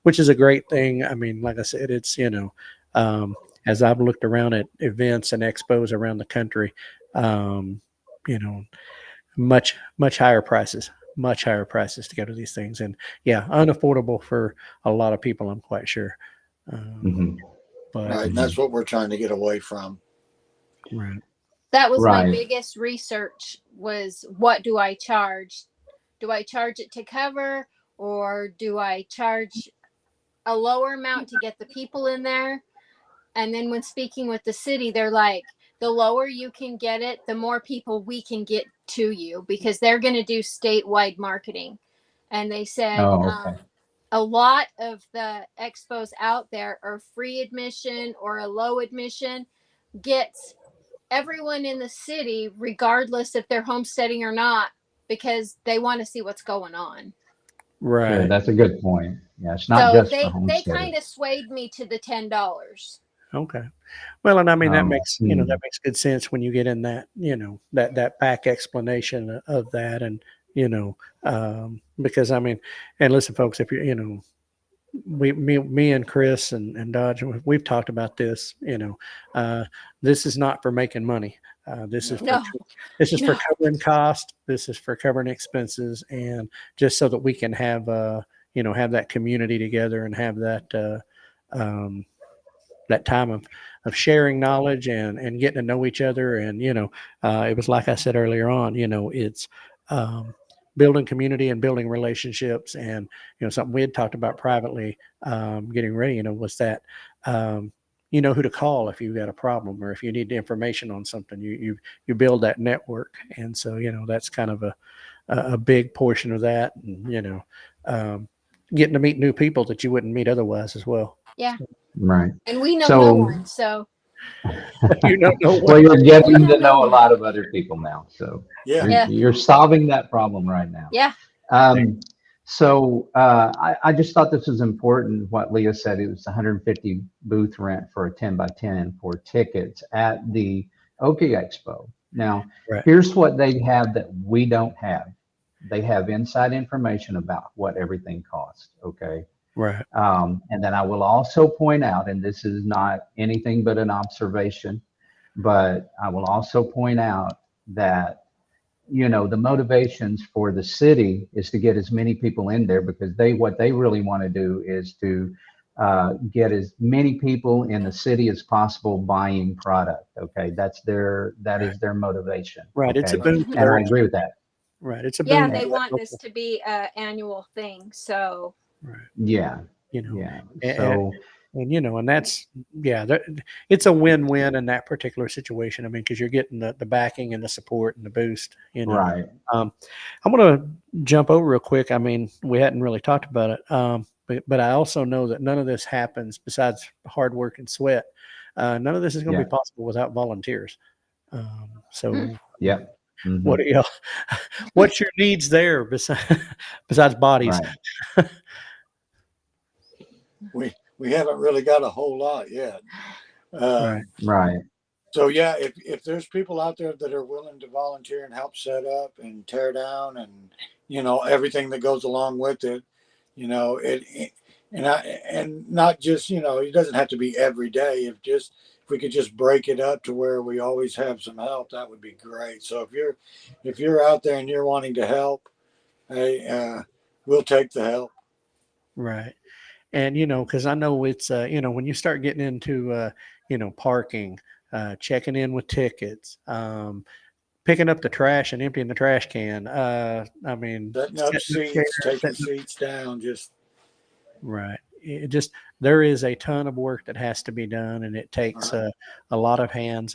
which is a great thing. I mean, like I said, it's as I've looked around at events and expos around the country, um, you know much higher prices, to go to these things, and yeah, unaffordable for a lot of people, I'm quite sure. um, mhm, but Right. And mhm, that's what we're trying to get away from. right, That was my right. biggest research, was what do I charge? Do I charge it to cover, or do I charge a lower amount to get the people in there? And then when speaking with the city, they're like, the lower you can get it, the more people we can get to you, because they're going to do statewide marketing. And they said Oh, okay. a lot of the expos out there are free admission or a low admission, gets everyone in the city, regardless if they're homesteading or not, because they want to see what's going on. Sure, right, that's a good point. Yeah, it's not So just for they homesteaders. kind of swayed me to the $10. okay. Well, and I mean that makes Hmm. that makes good sense when you get in that that back explanation of that, and because I mean, and listen, folks, if me and Chris and Dodge, we've talked about this. This is not for making money. This is No. for No, this is for no. covering cost. This is for covering expenses, and just so that we can have have that community together and have that time of sharing knowledge and getting to know each other. And it was like I said earlier on, it's building community and building relationships. And something we had talked about privately, getting ready, was that you know who to call if you've got a problem or if you need information on something. You build that network. And so that's kind of a big portion of that. And getting to meet new people that you wouldn't meet otherwise as well. Yeah. Right. And we know no So, one. So You don't know what. well, you're we getting know to no know a one. lot of other people now. So Yeah. Yeah. you're solving that problem right now. Yeah. Um, I just thought this was important. What Leah said, it was 150 booth rent for a 10 by 10 for tickets at the Okie Expo. Now, Right. here's what they have that we don't have. They have inside information about what everything costs. Okay. Right. And then I will also point out, and this is not anything but an observation, but I will also point out that the motivations for the city is to get as many people in there, because what they really want to do is to get as many people in the city as possible buying product. Okay, that is their motivation. Right. It's a Okay, boon for and their I agree with that. right. It's a Yeah. boon And, They for that want this local. to be a annual thing. So Right. yeah, You know, yeah. and, So and that's it's a win-win in that particular situation. I mean, because you're getting the backing and the support and the boost. right, I'm going to jump over real quick. I mean, we hadn't really talked about it, but I also know that none of this happens besides hard work and sweat. None of this is going to yeah, be possible without volunteers. So, yeah. Hmm. what are y'all? What's your needs there besides bodies? Right, We haven't really got a whole lot yet. Right. right. So yeah, if there's people out there that are willing to volunteer and help set up and tear down and everything that goes along with it, and not just it doesn't have to be every day. If we could just break it up to where we always have some help, that would be great. So if you're out there and you're wanting to help, hey, we'll take the help. Right. And because I know it's when you start getting into parking, checking in with tickets, picking up the trash and emptying the trash can. I mean, Setting up setting up chairs, seats, taking setting up, seats down, just right. It just there is a ton of work that has to be done, and it takes right. a lot of hands.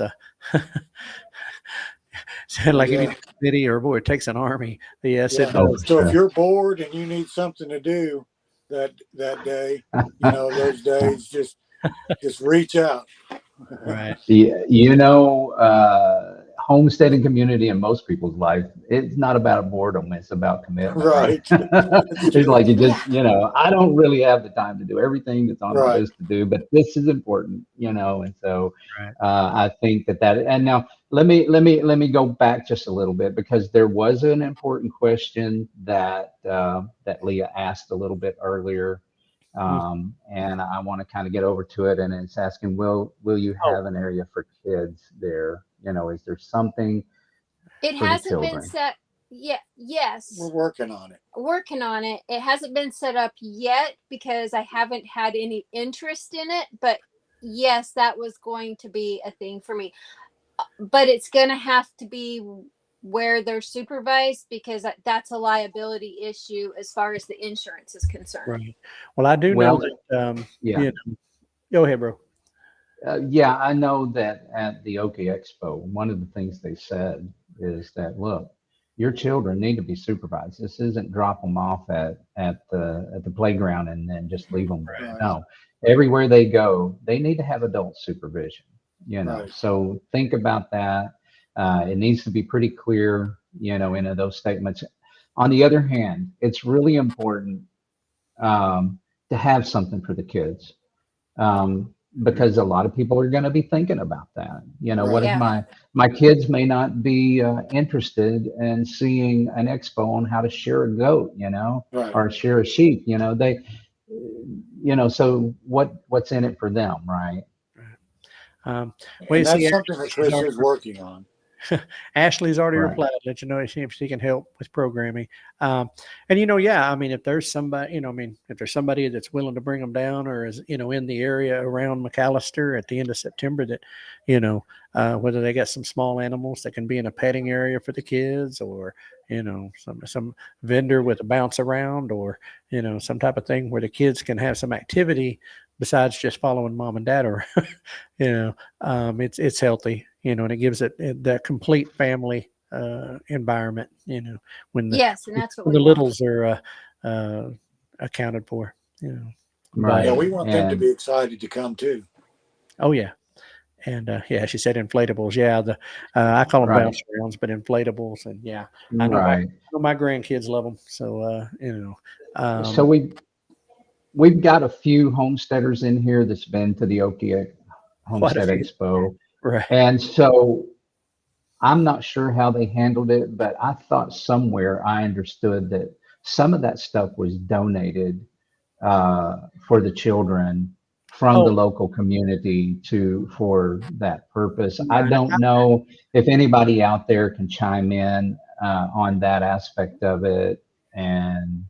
Sound like Yeah. any committee or boy, it takes an army. Yes, it Yeah. Oh, does. for So if sure. you're bored and you need something to do that day, you know, those days, just reach out. Right. You know, homesteading community in most people's life, it's not about boredom, it's about commitment, right? Right. That's It's true. like you Yeah. just, I don't really have the time to do everything that's on the Right. list to do, but this is important, and so Right. I think that, and now let me go back just a little bit because there was an important question that Leah asked a little bit earlier. Mm. And I want to kind of get over to it. And it's asking, will you Oh, have an area for kids there? Is there something It for the hasn't been children? set. Yeah. We're Yes. working on it. Working on it. It hasn't been set up yet because I haven't had any interest in it. But yes, that was going to be a thing for me. But it's going to have to be where they're supervised because that's a liability issue as far as the insurance is concerned. right. Well, I do know Well, that, yeah. go ahead, bro. Yeah, I know that at the Okie Expo, one of the things they said is that, look, your children need to be supervised. This isn't drop them off at the playground and then just leave them there. Right. No, everywhere they go, they need to have adult supervision. Right. So think about that. It needs to be pretty clear, in those statements. On the other hand, it's really important to have something for the kids. Because a lot of people are going to be thinking about that. What Right. if Yeah. my kids may not be interested in seeing an expo on how to shear a goat, Right. or shear a sheep, so what's in it for them, right? Well, you And see, that's something that Chris is working on. Ashley's already Right. replied, let you know if she can help with programming. And yeah, I mean, if there's somebody, if there's somebody that's willing to bring them down or is, in the area around McAlester at the end of September that, whether they got some small animals that can be in a petting area for the kids or, some vendor with a bounce around or, some type of thing where the kids can have some activity besides just following mom and dad or, it's healthy, and it gives it that complete family environment, when the Yes, and that's what when we the want. littles are accounted for, but Yeah, Right. we want them to And be excited to come too. oh yeah. And yeah, she said inflatables. Yeah, the I call them right, bounce rounds, but inflatables. And yeah, I right. know my grandkids love them. So So we've got a few homesteaders in here that's been to the Okie quite a Homestead few. Expo. Right. And so I'm not sure how they handled it, but I thought somewhere I understood that some of that stuff was donated for the children from the Oh, local community for that purpose. I right. don't know if anybody out there can chime in on that aspect of it, and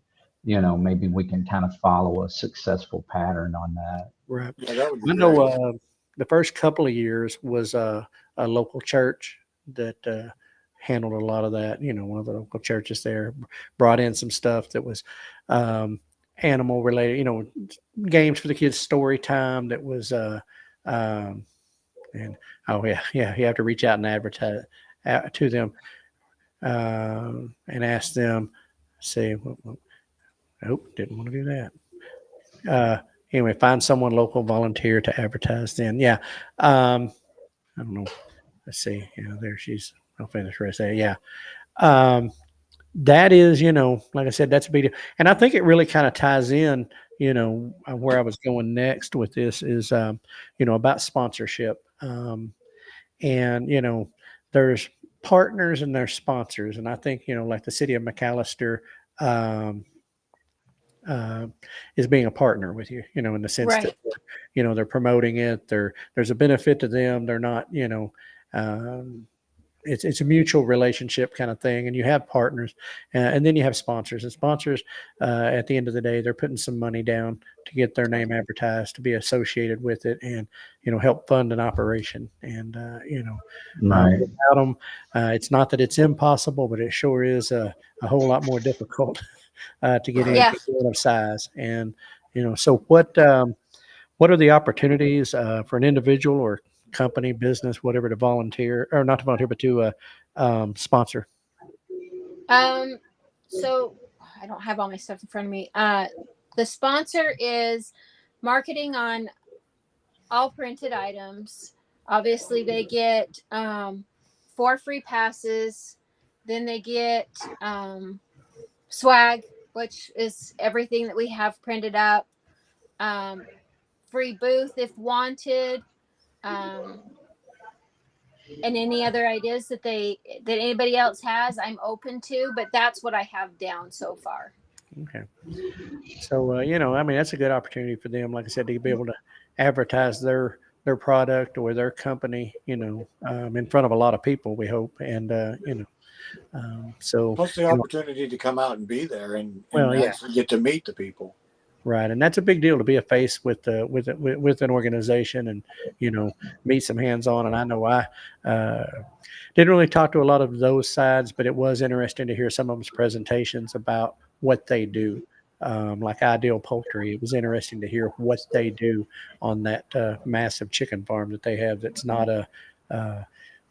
maybe we can kind of follow a successful pattern on that. Right. Yeah, that would be I know great. the first couple of years was a local church that handled a lot of that. One of the local churches there brought in some stuff that was animal related, games for the kids, story time that was, and oh, yeah, you have to reach out and advertise to them and ask them, say, oh, didn't want to do that. Anyway, find someone local, volunteer to advertise then. Yeah. I don't know. Let's see. There she's, I'll finish the rest of it. Yeah. That is, like I said, that's a big deal. And I think it really kind of ties in, where I was going next with this is, about sponsorship. And, there's partners and there's sponsors. And I think, like the city of McAlester, um, uh, is being a partner with you, in the sense that, Right. they're promoting it. There's a benefit to them. They're not, um, it's a mutual relationship kind of thing, and you have partners, and then you have sponsors. And sponsors, at the end of the day, they're putting some money down to get their name advertised, to be associated with it, and help fund an operation. And Right. without them, it's not that it's impossible, but it sure is a whole lot more difficult to get Right. anything of size. And so what are the opportunities for an individual or company, business, whatever, to volunteer, or not to volunteer, but to sponsor? So I don't have all my stuff in front of me. The sponsor is marketing on all printed items. Obviously, they get 4 free passes. Then they get swag, which is everything that we have printed up. Free booth if wanted. And any other ideas that anybody else has, I'm open to, but that's what I have down so far. Okay. So, I mean, that's a good opportunity for them, like I said, to be able to advertise their product or their company, in front of a lot of people, we hope. And, so. Plus the opportunity to come out and be there and Well, yeah. actually get to meet the people. Right, and that's a big deal to be a face with an organization and meet some hands-on. And I know I didn't really talk to a lot of those sides, but it was interesting to hear some of them's presentations about what they do. Like Ideal Poultry, it was interesting to hear what they do on that massive chicken farm that they have. That's not a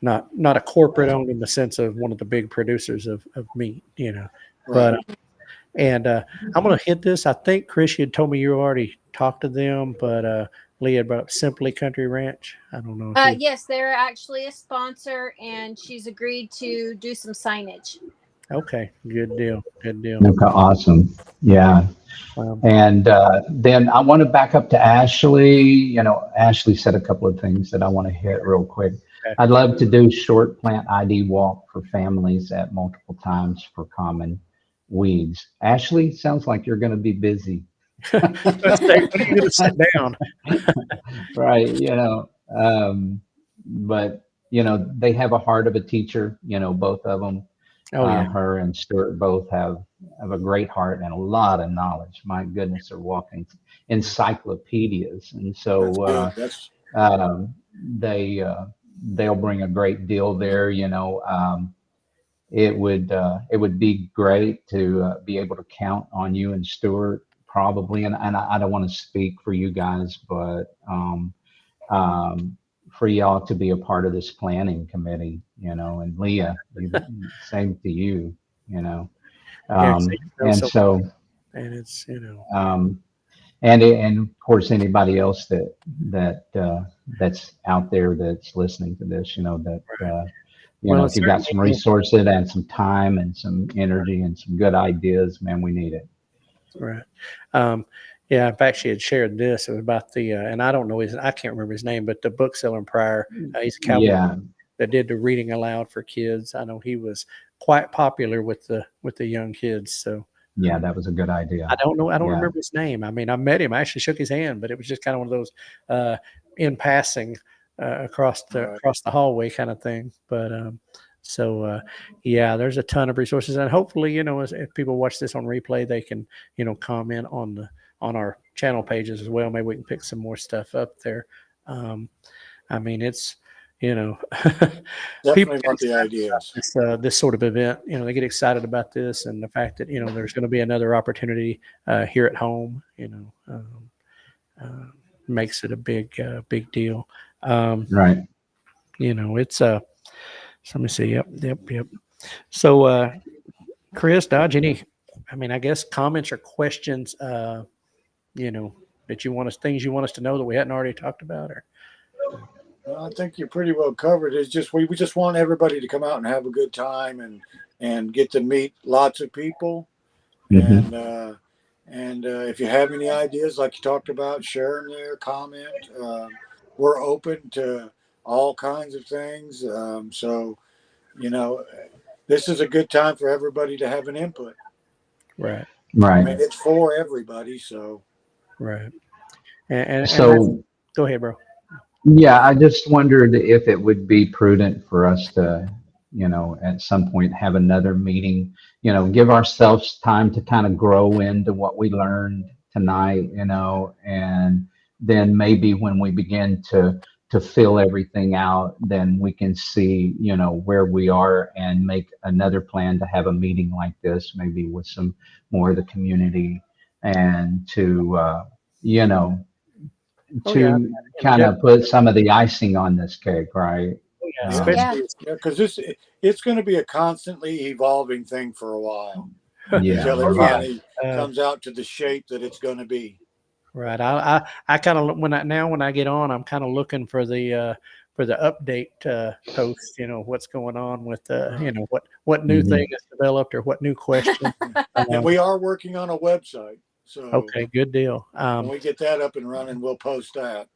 not a corporate owned in the sense of one of the big producers of meat, Right. But. And I'm going to hit this. I think, Chris, you had told me you already talked to them, but Lee had brought up Simply Country Ranch. I don't know. Yes, they're actually a sponsor, and she's agreed to do some signage. Okay, good deal. Good deal. Okay, awesome. Yeah. And then I want to back up to Ashley. Ashley said a couple of things that I want to hit real quick. Okay. I'd love to do short plant ID walk for families at multiple times for common weeds. Ashley, sounds like you're going to be busy. Let's say, when are you going to sit down? Right. But they have a heart of a teacher, both of them. Oh, yeah. Her and Stuart both have a great heart and a lot of knowledge. My goodness, they're walking encyclopedias. And so they'll bring a great deal there. It would be great to be able to count on you and Stuart probably. And I don't want to speak for you guys, but for y'all to be a part of this planning committee, and Leah, same to you, and so, and it's, and of course, anybody else that's out there that's listening to this, if you've got some resources and some time and some energy and some good ideas, man, we need it. Right. Yeah, in fact, she had shared this. It was about the, and I don't know I can't remember his name, but the bookseller in Pryor, he's a cowboy that did the reading aloud for kids. I know he was quite popular with the young kids. So yeah, that was a good idea. I don't remember his name. I mean, I met him. I actually shook his hand, but it was just kind of one of those in passing across the hallway kind of thing. But yeah, there's a ton of resources, and hopefully, if people watch this on replay, they can, comment on our channel pages as well. Maybe we can pick some more stuff up there. I mean, it's, definitely want the ideas. This sort of event, they get excited about this, and the fact that, there's going to be another opportunity here at home, makes it a big deal. Right. It's so let me see. Yep. So, Chris, Dodge, I guess comments or questions, that things you want us to know that we hadn't already talked about, or? Well, I think you're pretty well covered. It's just, we just want everybody to come out and have a good time and get to meet lots of people. Mm-hmm. And if you have any ideas, like you talked about, share them there, comment. We're open to all kinds of things. So, this is a good time for everybody to have an input. Right. Right. I mean, it's for everybody. So. Right. And so go ahead, bro. Yeah, I just wondered if it would be prudent for us to, at some point have another meeting, give ourselves time to kind of grow into what we learned tonight, and then maybe when we begin to fill everything out, then we can see, where we are and make another plan to have a meeting like this, maybe with some more of the community, and to, Oh, to yeah. kind of put some of the icing on this cake, right? Yeah, Yeah. especially Yeah, because it's going to be a constantly evolving thing for a while Yeah, until it Oh, yeah. finally Uh, comes out to the shape that it's going to be. right. I kind of when I get on, I'm kind of looking for the update post. You know what's going on with you know what new Mhm. thing is developed or what new question. And Um, we are working on a website. So okay, good deal. when we get that up and running, we'll post that.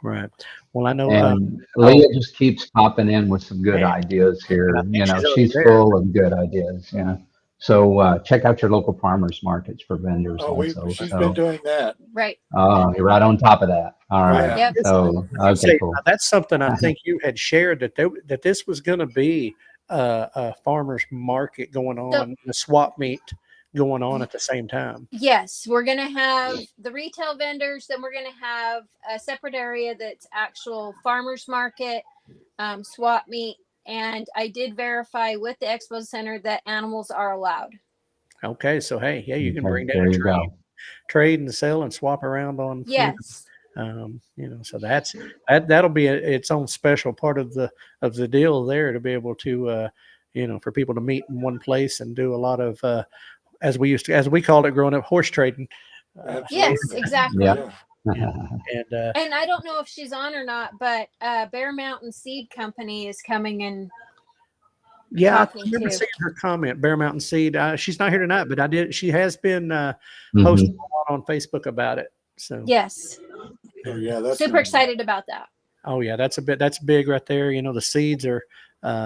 Right. Well, I know. And Oh, Leah just keeps popping in with some good man, ideas and I here. think You know, she's already she's there. full of good ideas. You know, so check out your local farmers markets for vendors Oh, also. she's been So doing that. Right. you're right on top of that. All right. Yeah. Yep. So okay, Say, cool. that's something I think you had shared that this was going to be a farmers market going So on, a swap meet going on at the same time. yes, we're going to have the retail vendors. Then we're going to have a separate area that's actual farmers market, swap meet. And I did verify with the expo center that animals are allowed. Okay, so hey, yeah, you can Okay, bring down there a you go. trade and sell and swap around on. Yes. So that'll be its own special part of the deal there to be able to for people to meet in one place and do a lot of as we called it growing up, horse trading. Yes, Absolutely. exactly. Yeah. Yeah. And And I don't know if she's on or not, but Bear Mountain Seed Company is coming and yeah, I talking remember too. seeing her comment, Bear Mountain Seed. She's not here tonight, but I did. She has been posting Mhm. a lot on Facebook about it. So Yes. So yeah, that's Super gonna be excited about that. oh yeah, that's big right there. You know, the seeds are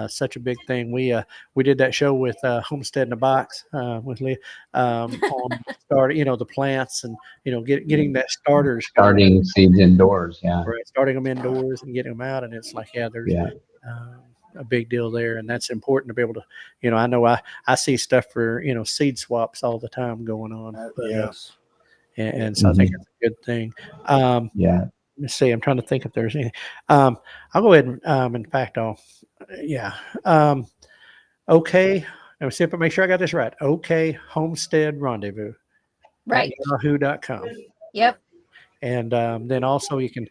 such a big thing. We did that show with Homestead in a Box with Lee on start. You know, the plants and getting that starters going. Starting seeds indoors. Yeah. Right, starting them indoors and getting them out, and it's like there's Yeah. um, a big deal there, and that's important to be able to. I know I see stuff for seed swaps all the time going on, but yes. and so I think Mhm. it's a good thing. Um, Yeah. Let me see. I'm trying to think if there's anything. I'll go ahead and, in fact, yeah. Okay. Let me see if I make sure I got this right. Okay. Homestead Rendezvous at Right. yahoo.com. Yep. And then also you can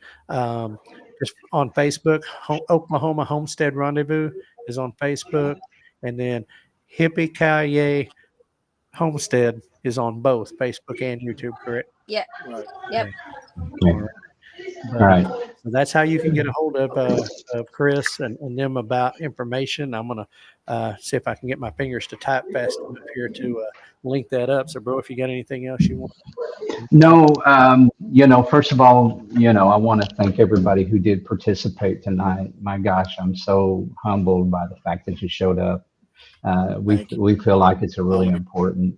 just on Facebook, Oklahoma Homestead Rendezvous is on Facebook. And then Hippie Kaye Homestead is on both Facebook and YouTube, correct? Yep. Right. Yep. All Okay. right. All But right. so that's how you can get a hold of Chris and them about information. I'm gonna see if I can get my fingers to type fast enough here to link that up. So, bro, if you got anything else you want, No, first of all, I want to thank everybody who did participate tonight. My gosh, I'm so humbled by the fact that you showed up. Thank you. We feel like it's a really Oh, important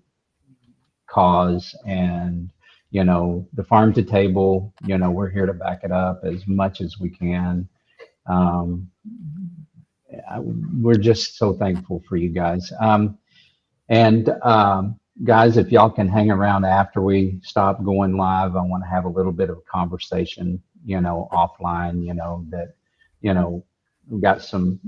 cause, and the farm to table. We're here to back it up as much as we can. Um, we're just so thankful for you guys. And guys, if y'all can hang around after we stop going live, I want to have a little bit of a conversation, offline, that, we've got some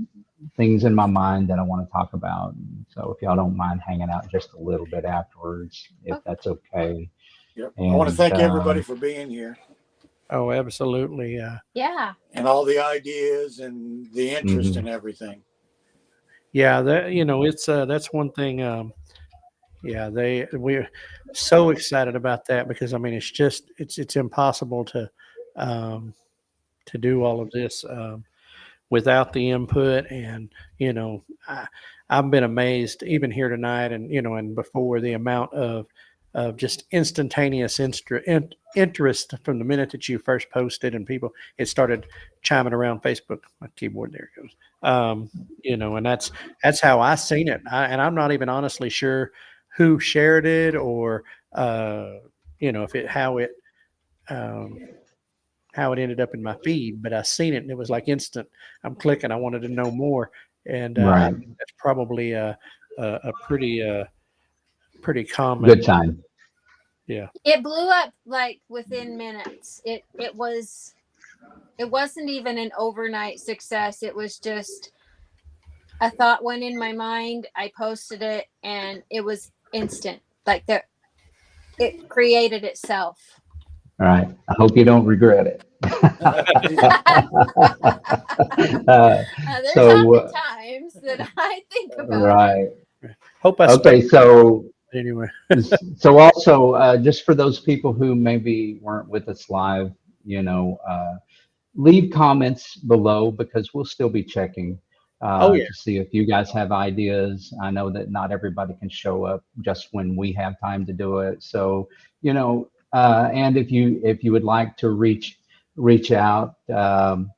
things in my mind that I want to talk about. So if y'all don't mind hanging out just a little bit afterwards, if Okay. that's okay. yep. I want to And thank everybody for being here oh, absolutely, Yeah. and all the ideas and the interest mhm. and everything. yeah. That it's that's one thing. Yeah, we're so excited about that because I mean it's impossible to do all of this without the input and I've been amazed even here tonight and and before the amount of just instantaneous interest from the minute that you first posted and people it started chiming around Facebook. My keyboard there it goes. And that's how I seen it. And I'm not even honestly sure who shared it or if it how it ended up in my feed, but I seen it and it was like instant. I'm clicking. I wanted to know more, and I Right. think that's probably a pretty Good common. time. Yeah. It blew up like within minutes. It wasn't even an overnight success. It was just a thought went in my mind. I posted it and it was instant. Like it created itself. All right. I hope you don't regret it. There's So, often times that I think about it. right. Hope I Okay, spoke so anyway. so also just for those people who maybe weren't with us live, leave comments below because we'll still be checking Oh yeah, to see if you guys have ideas. I know that not everybody can show up just when we have time to do it. So, and if you would like to reach out, then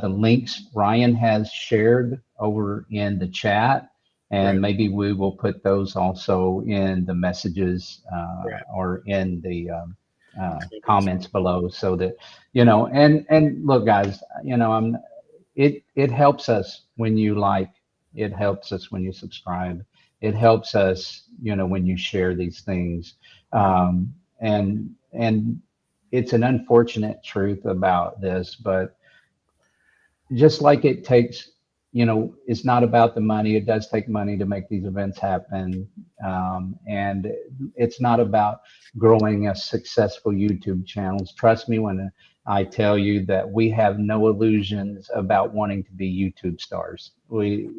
the links Ryan has shared over in the chat. right, And maybe we will put those also in the messages right. or in the Comments. comments below so that and look guys, it helps us when you like, it helps us when you subscribe, it helps us when you share these things, and it's an unfortunate truth about this, but just like it takes, it's not about the money. It does take money to make these events happen. And it's not about growing a successful YouTube channels. Trust me when I tell you that we have no illusions about wanting to be YouTube stars. We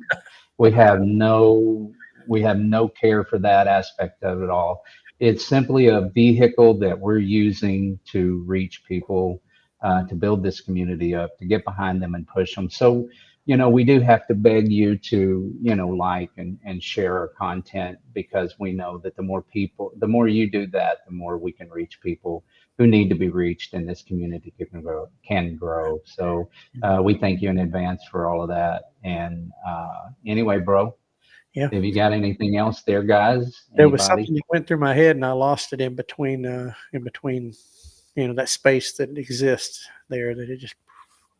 have no care for that aspect of it all. It's simply a vehicle that we're using to reach people, to build this community up, to get behind them and push them. So, we do have to beg you to, like and share our content, because we know that the more you do that, the more we can reach people who need to be reached, and this community can grow. So we thank you in advance for all of that. And anyway, bro, Yeah, have you got anything else there, guys? there was Anybody? something that went through my head, and I lost it in between, that space that exists there. That it just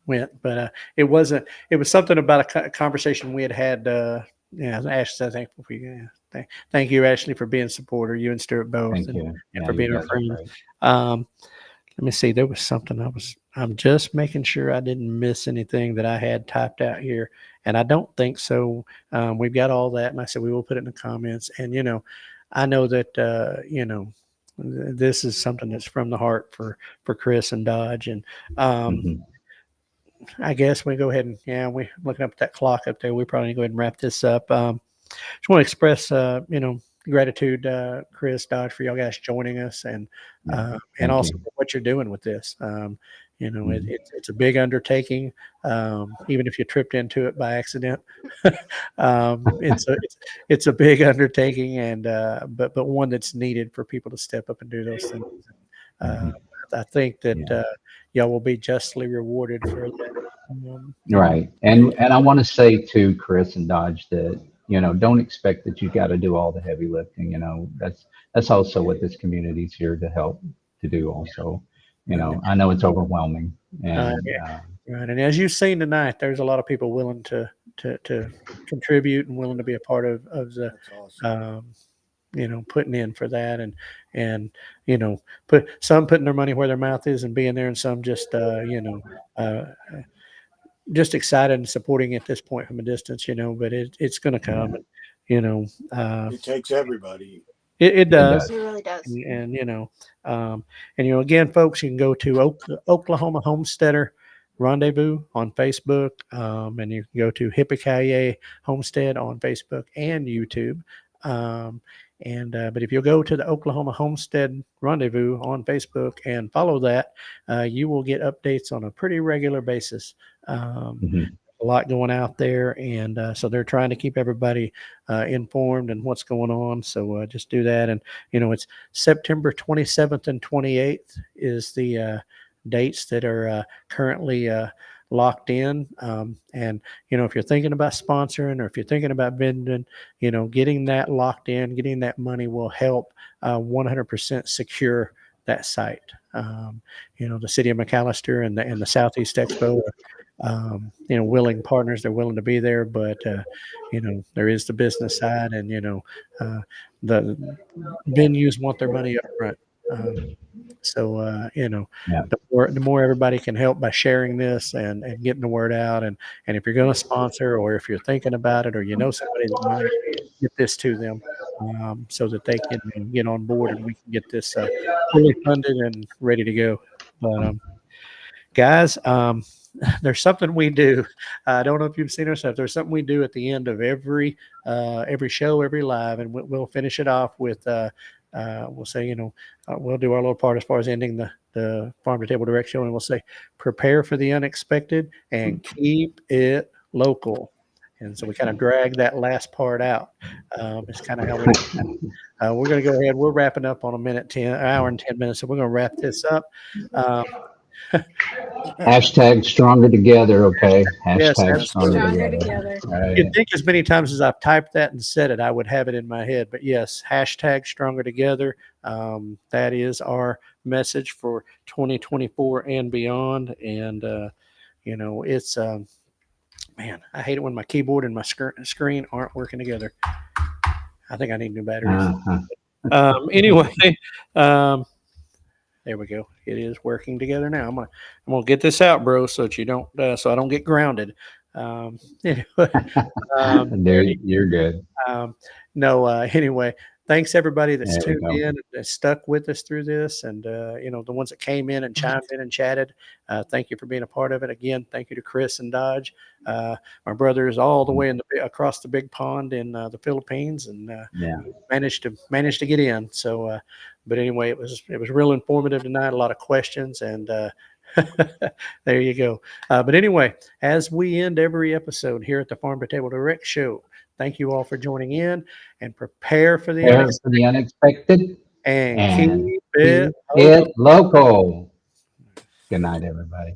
went, but it wasn't. It was something about a conversation we had. Yeah, Ashley, I think for you. Yeah, thank you, Ashley, for being a supporter. You and Stuart both, Thank and you. Yeah, for you being our guys are friends. great. Let me see. There was something I'm just making sure I didn't miss anything that I had typed out here, and I don't think so. We've got all that, and I said we will put it in the comments. And I know that this is something that's from the heart for Chris and Dodge, and Mhm. I guess we go ahead and we looking up at that clock up there. We probably need to go ahead and wrap this up. Just want to express gratitude, Chris, Dodge, for y'all guys joining us, and Thank also you. for what you're doing with this. Mhm. It's a big undertaking. Even if you tripped into it by accident, it's a big undertaking, and but one that's needed for people to step up and do those things. Uh, Mhm. I think that Yeah. y'all will be justly rewarded for that. Um, you know, Right. And I want to say to Chris and Dodge that, don't expect that you got to do all the heavy lifting. That's also what this community is here to help to do also. right. I know it's overwhelming, and Yeah, right. And as you've seen tonight, there's a lot of people willing to contribute and willing to be a part of the That's awesome. putting in for that, and putting their money where their mouth is and being there, and some just uh, just excited and supporting at this point from a distance, but it's going to come, yeah, and you know uh, It takes everybody. it it does. does. It really does. Um, and again, folks, you can go to Oklahoma Homesteader Rendezvous on Facebook, and you can go to Hippie Homestead on Facebook and YouTube. Um, and but if you'll go to the Oklahoma Homestead Rendezvous on Facebook and follow that, you will get updates on a pretty regular basis. Um, Mhm. a lot going out there, and so they're trying to keep everybody informed and what's going on. So just do that, and it's September 27th and 28th is the dates that are currently locked in. And if you're thinking about sponsoring or if you're thinking about vending, getting that locked in, getting that money will help 100% secure that site. The city of McAlester and the Southeast Expo, willing partners. They're willing to be there, but there is the business side, and the venues want their money up front. So Yeah. the more everybody can help by sharing this and getting the word out, and if you're going to sponsor or if you're thinking about it or somebody that might, get this to them. so that they can get on board and we can get this fully funded and ready to go. But guys, there's something we do. I don't know if you've seen our stuff. There's something we do at the end of every show, every live, and we'll finish it off with we'll say, we'll do our little part as far as ending the Farm to Table Direct show, and we'll say, prepare for the unexpected and keep it local. And so we kind of drag that last part out. It's kind of how we're going to go ahead. We're wrapping up on hour and 10 minutes. So we're going to wrap this up. Hashtag stronger together, okay? Yes, Hashtag absolutely. stronger Stronger together. together. All right. You'd think as many times as I've typed that and said it, I would have it in my head. But yes, hashtag stronger together. That is our message for 2024 and beyond. And, it's, man, I hate it when my keyboard and my screen aren't working together. I think I need new batteries. Anyway, there we go. It is working together now. I'm gonna get this out, bro, so that you don't, so I don't get grounded. Anyway, There, you're good. Anyway, thanks everybody that's There we tuned go. in and stuck with us through this, and the ones that came in and chimed in and chatted. Thank you for being a part of it. Again, thank you to Chris and Dodge, my brothers, all the way across the big pond in the Philippines, and Yeah. managed to get in. So, but anyway, it was real informative tonight. A lot of questions, and there you go. But anyway, as we end every episode here at the Farm to Table Direct Show, thank you all for joining in, and prepare for the Prepare for the unexpected and and keep keep it it local. Good night, everybody.